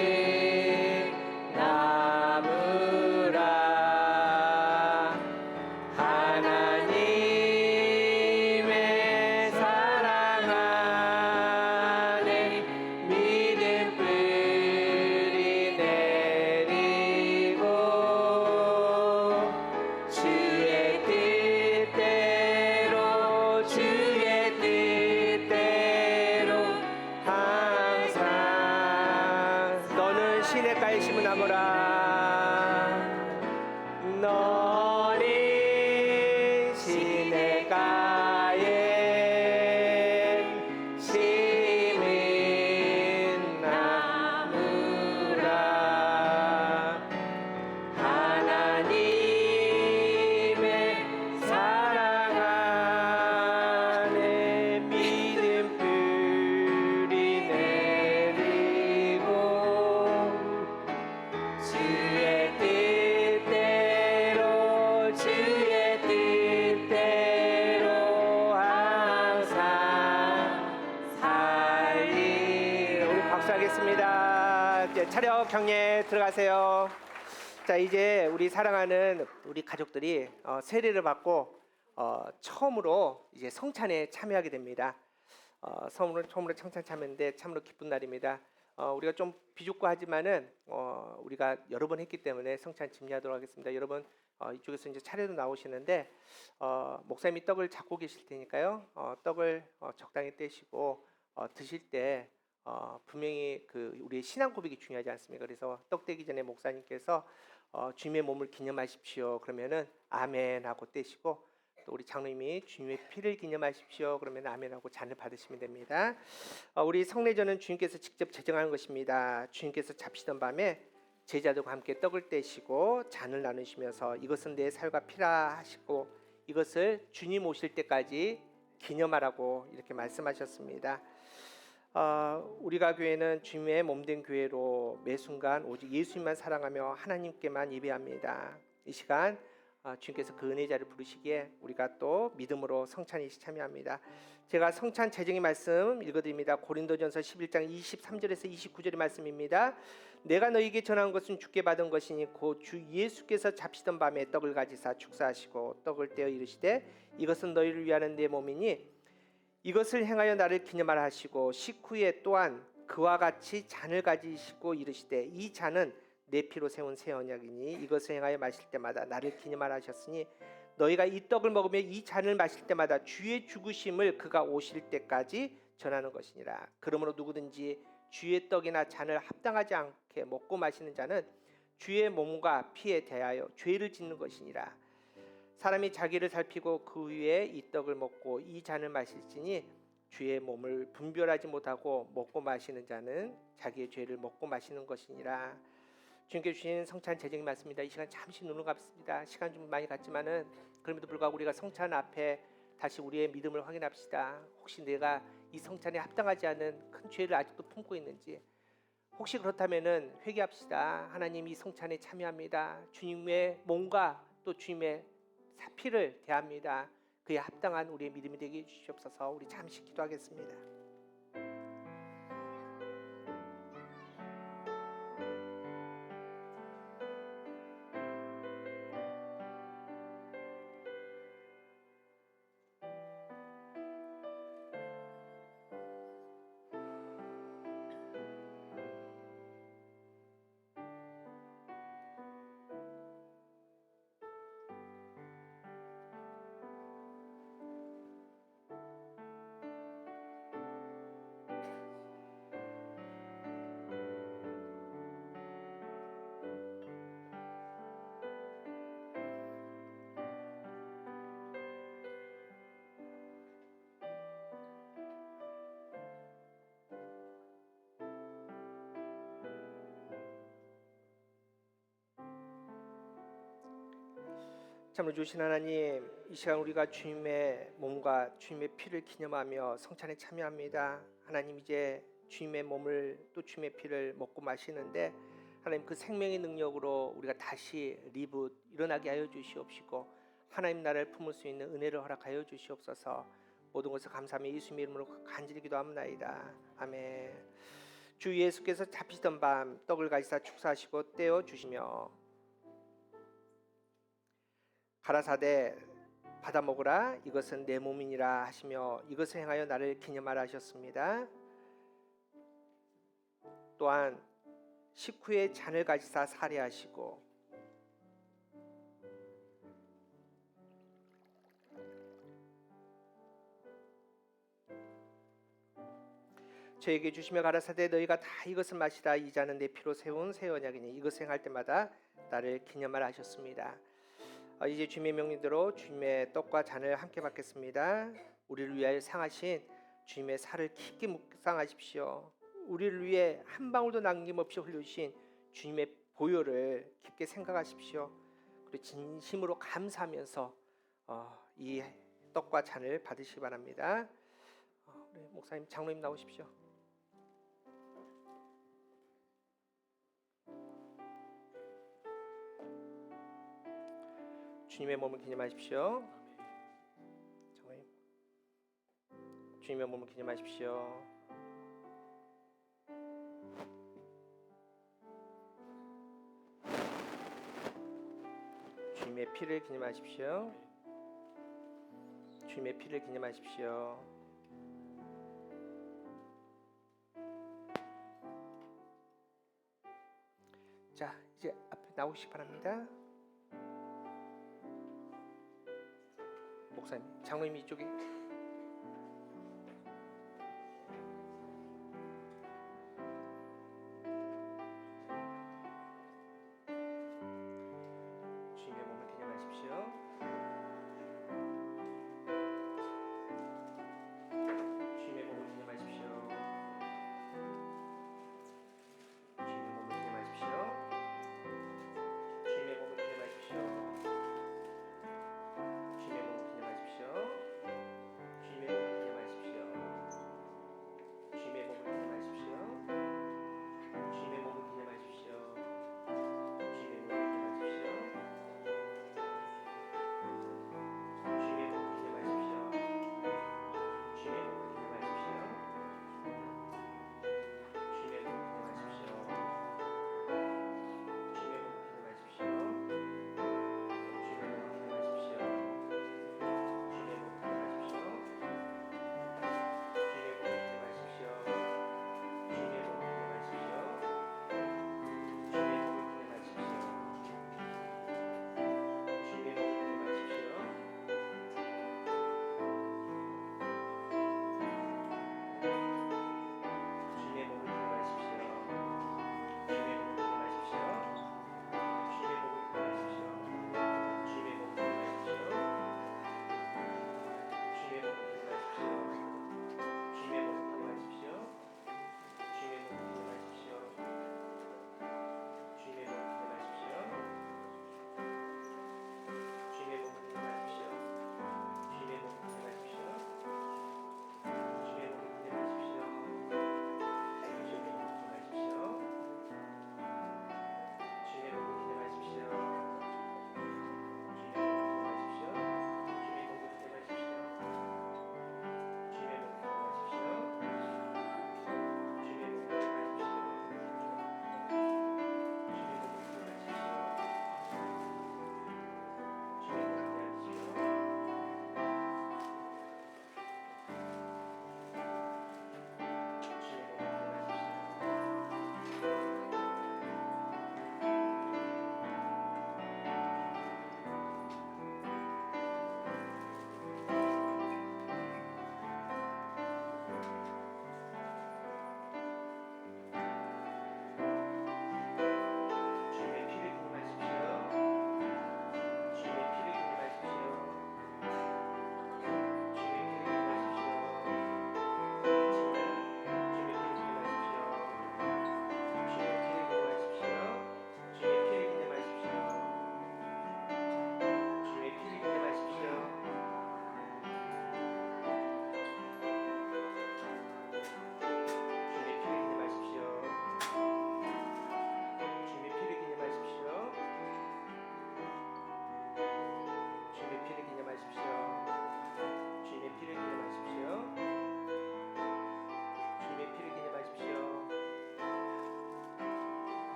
C: 나무라. 하나님의 사랑 안에 믿음 뿌리 내리고 주의 뜻대로 항상 너는 시냇가에 심은 나무라. 너는 시냇가에 심은 나무라. 하나님의 사랑 안에 믿음 뿌리 내리고 주의 뜻대로 항상 살리. 우리 박수하겠습니다. 이제 차렷 경례 들어가세요. 자, 이제 우리 사랑하는 우리 가족들이 세례를 받고 처음으로 이제 성찬에 참여하게 됩니다. 처음으로 성찬 참여인데 참으로 기쁜 날입니다. 우리가 좀 비좁고 하지만은 우리가 여러 번 했기 때문에 성찬 준비하도록 하겠습니다. 여러분 이쪽에서 이제 차례도 나오시는데 목사님이 떡을 잡고 계실 테니까요. 떡을 적당히 떼시고 드실 때 분명히 그 우리의 신앙 고백이 중요하지 않습니까? 그래서 떡 떼기 전에 목사님께서 주님의 몸을 기념하십시오. 그러면은 아멘 하고 떼시고, 또 우리 장로님이 주님의 피를 기념하십시오. 그러면 아멘 하고 잔을 받으시면 됩니다. 우리 성례전은 주님께서 직접 제정하는 것입니다. 주님께서 잡시던 밤에 제자들과 함께 떡을 떼시고 잔을 나누시면서 이것은 내 살과 피라 하시고 이것을 주님 오실 때까지 기념하라고 이렇게 말씀하셨습니다. 우리가 교회는 주님의 몸된 교회로 매 순간 오직 예수님만 사랑하며 하나님께만 예배합니다. 이 시간 주님께서 그 은혜자를 부르시기에 우리가 또 믿음으로 성찬에 참여합니다. 제가 성찬 제정의 말씀 읽어드립니다. 고린도전서 11장 23절에서 29절의 말씀입니다. 내가 너희에게 전한 것은 주께 받은 것이니 곧 주 예수께서 잡시던 밤에 떡을 가지사 축사하시고 떡을 떼어 이르시되 이것은 너희를 위하는 내 몸이니 이것을 행하여 나를 기념하라 하시고 식후에 또한 그와 같이 잔을 가지시고 이르시되 이 잔은 내 피로 세운 새 언약이니 이것을 행하여 마실 때마다 나를 기념하라 하셨으니 너희가 이 떡을 먹으며 이 잔을 마실 때마다 주의 죽으심을 그가 오실 때까지 전하는 것이니라. 그러므로 누구든지 주의 떡이나 잔을 합당하지 않게 먹고 마시는 자는 주의 몸과 피에 대하여 죄를 짓는 것이니라. 사람이 자기를 살피고 그 위에 이 떡을 먹고 이 잔을 마실지니 주의 몸을 분별하지 못하고 먹고 마시는 자는 자기의 죄를 먹고 마시는 것이니라. 주님께 주신 성찬 제정의 말씀입니다. 이 시간 잠시 눈을 감습니다. 시간 좀 많이 갔지만은 그럼에도 불구하고 우리가 성찬 앞에 다시 우리의 믿음을 확인합시다. 혹시 내가 이 성찬에 합당하지 않은 큰 죄를 아직도 품고 있는지, 혹시 그렇다면은 회개합시다. 하나님, 이 성찬에 참여합니다. 주님의 몸과 또 주님의 피를 대합니다. 그에 합당한 우리의 믿음이 되게 해주시옵소서. 우리 잠시 기도하겠습니다. 참으로 주신 하나님, 이 시간 우리가 주님의 몸과 주님의 피를 기념하며 성찬에 참여합니다. 하나님, 이제 주님의 몸을 또 주님의 피를 먹고 마시는데 하나님, 그 생명의 능력으로 우리가 다시 리붓 일어나게 하여 주시옵시고 하나님 나라를 품을 수 있는 은혜를 허락하여 주시옵소서. 모든 것을 감사하며 예수님의 이름으로 간절히 기도합나이다. 아멘. 주 예수께서 잡히던 밤 떡을 가지사 축사하시고 떼어 주시며 가라사대 받아 먹으라, 이것은 내 몸이니라 하시며 이것을 행하여 나를 기념하라 하셨습니다. 또한 식후에 잔을 가지사 사례하시고 저에게 주시며 가라사대 너희가 다 이것을 마시라, 이 잔은 내 피로 세운 새 언약이니 이것을 행할 때마다 나를 기념하라 하셨습니다. 이제 주님의 명령대로 주님의 떡과 잔을 함께 받겠습니다. 우리를 위하여 상하신 주님의 살을 깊게 묵상하십시오. 우리를 위해 한 방울도 남김없이 흘리신 주님의 보혈을 깊게 생각하십시오. 그리고 진심으로 감사하면서 이 떡과 잔을 받으시기 바랍니다. 우리 목사님, 장로님 나오십시오. 주님의 몸을 기념하십시오. 장로님, 주님의 몸을 기념하십시오. 주님의 피를 기념하십시오. 주님의 피를 기념하십시오. 자, 이제 앞에 나오시기 바랍니다. 목사님, 장로님 이쪽에. 주님의 몸을 기념하십시오. 주님의 몸을 기념하십시오. 주님의 몸을 기념하십시오. 주님의 몸을 기념하십시오. 주님의 몸을 기념하십시오.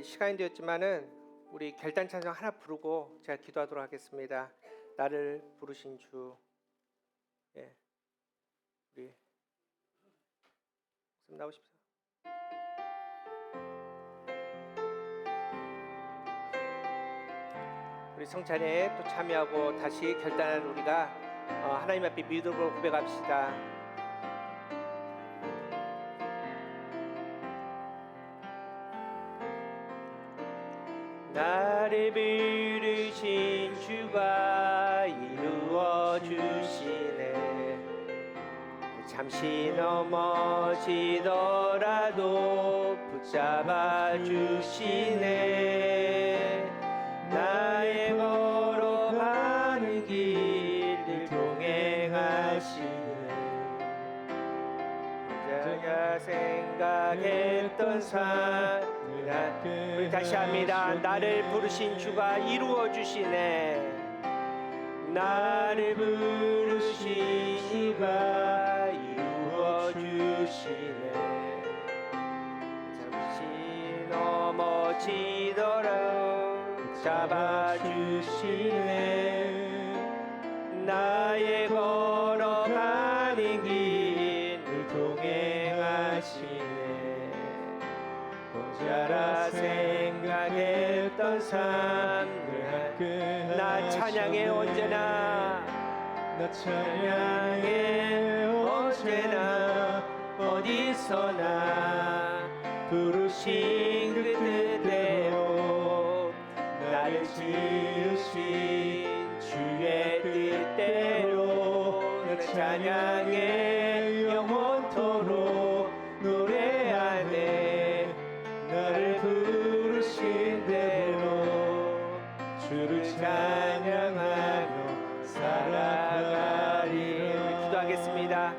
C: 우리 시간이 되었지만은 우리 결단 찬송 하나 부르고 제가 기도하도록 하겠습니다. 나를 부르신 주, 예, 우리 목사님 나오십시오. 우리 성찬에 또 참여하고 다시 결단한 우리가 하나님 앞에 믿음으로 고백합시다. 나를 부르신 주가 이루어 주시네. 잠시 넘어지더라도 붙잡아 주시네. 나의 걸어가는 길을 동행하시네. 제가 생각했던 삶, 우리 다시 합니다. 나를 부르신 주가 이루어 주시네. 나를 부르신 주가 이루어 주시네. 잠시 넘어지더라도 잡아주시네. 나의 걸어가는 길을 동행하시네. 혼자라 생각했던 삶을 나 찬양해 언제나, 나 찬양해 언제나, 어디서나 부르신 그 뜻대로 나를 지으신 주의 뜻대로 내 찬양해 영원토록 노래하네. 나를 부르신 대로 주를 찬양하며 살아가리라. 기도하겠습니다.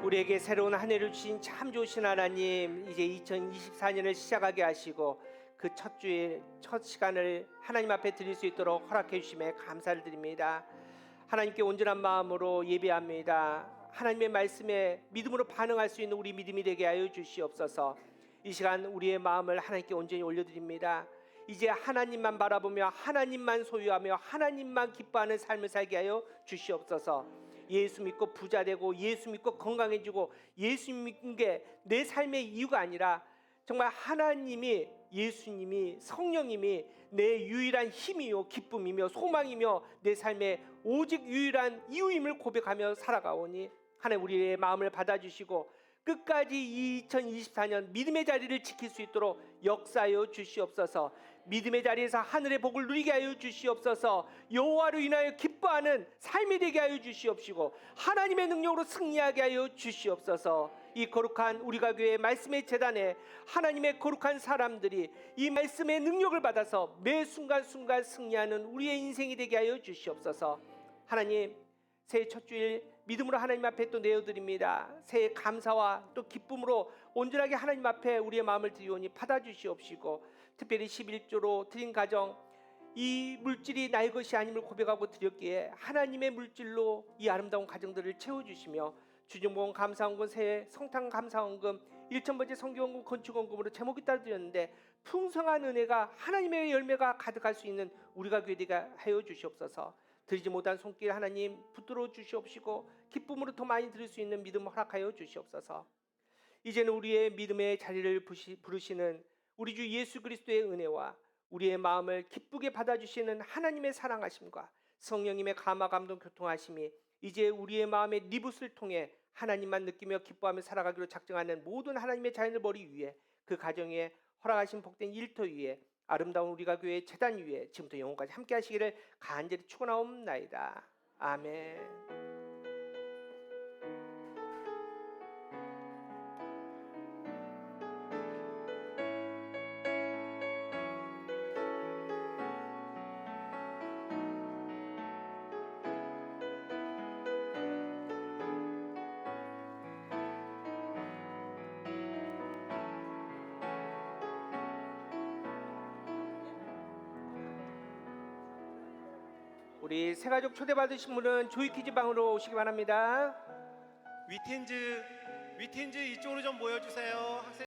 C: 우리에게 새로운 한 해를 주신 참 좋으신 하나님, 이제 2024년을 시작하게 하시고 그 첫 주의 첫 시간을 하나님 앞에 드릴 수 있도록 허락해 주심에 감사를 드립니다. 하나님께 온전한 마음으로 예배합니다. 하나님의 말씀에 믿음으로 반응할 수 있는 우리 믿음이 되게 하여 주시옵소서. 이 시간 우리의 마음을 하나님께 온전히 올려드립니다. 이제 하나님만 바라보며 하나님만 소유하며 하나님만 기뻐하는 삶을 살게 하여 주시옵소서. 예수 믿고 부자 되고 예수 믿고 건강해지고 예수 믿는 게 내 삶의 이유가 아니라 정말 하나님이, 예수님이, 성령님이 내 유일한 힘이요 기쁨이며 소망이며 내 삶의 오직 유일한 이유임을 고백하며 살아가오니 하나님 우리의 마음을 받아주시고 끝까지 2024년 믿음의 자리를 지킬 수 있도록 역사하여 주시옵소서. 믿음의 자리에서 하늘의 복을 누리게 하여 주시옵소서. 여호와로 인하여 기뻐하는 삶이 되게 하여 주시옵시고 하나님의 능력으로 승리하게 하여 주시옵소서. 이 거룩한 우리가 교회 말씀의 재단에 하나님의 거룩한 사람들이 이 말씀의 능력을 받아서 매 순간순간 승리하는 우리의 인생이 되게 하여 주시옵소서. 하나님, 새해 첫 주일 믿음으로 하나님 앞에 또 내어드립니다. 새해 감사와 또 기쁨으로 온전하게 하나님 앞에 우리의 마음을 드리오니 받아주시옵시고 특별히 11조로 드린 가정, 이 물질이 나의 것이 아님을 고백하고 드렸기에 하나님의 물질로 이 아름다운 가정들을 채워주시며 주중보험 감사원금, 새해 성탄 감사원금, 1,000번째 성교원금, 건축원금으로 제목이 따라 드렸는데 풍성한 은혜가 하나님의 열매가 가득할 수 있는 우리가 교회 되게 하여 주시옵소서. 드리지 못한 손길 하나님 붙들어 주시옵시고 기쁨으로 더 많이 드릴 수 있는 믿음 허락하여 주시옵소서. 이제는 우리의 믿음의 자리를 부르시는 우리 주 예수 그리스도의 은혜와 우리의 마음을 기쁘게 받아주시는 하나님의 사랑하심과 성령님의 감화 감동 교통하심이 이제 우리의 마음의 리붓을 통해 하나님만 느끼며 기뻐하며 살아가기로 작정하는 모든 하나님의 자연을 머리 위에 그 가정에 허락하신 복된 일터 위에 아름다운 우리가 교회의 재단 위에 지금부터 영원까지 함께 하시기를 간절히 축원하옵나이다. 아멘. 우리 새가족 초대받으신 분은 조이키즈 방으로 오시기 바랍니다.
G: 위텐즈 이쪽으로 좀 모여주세요. 학생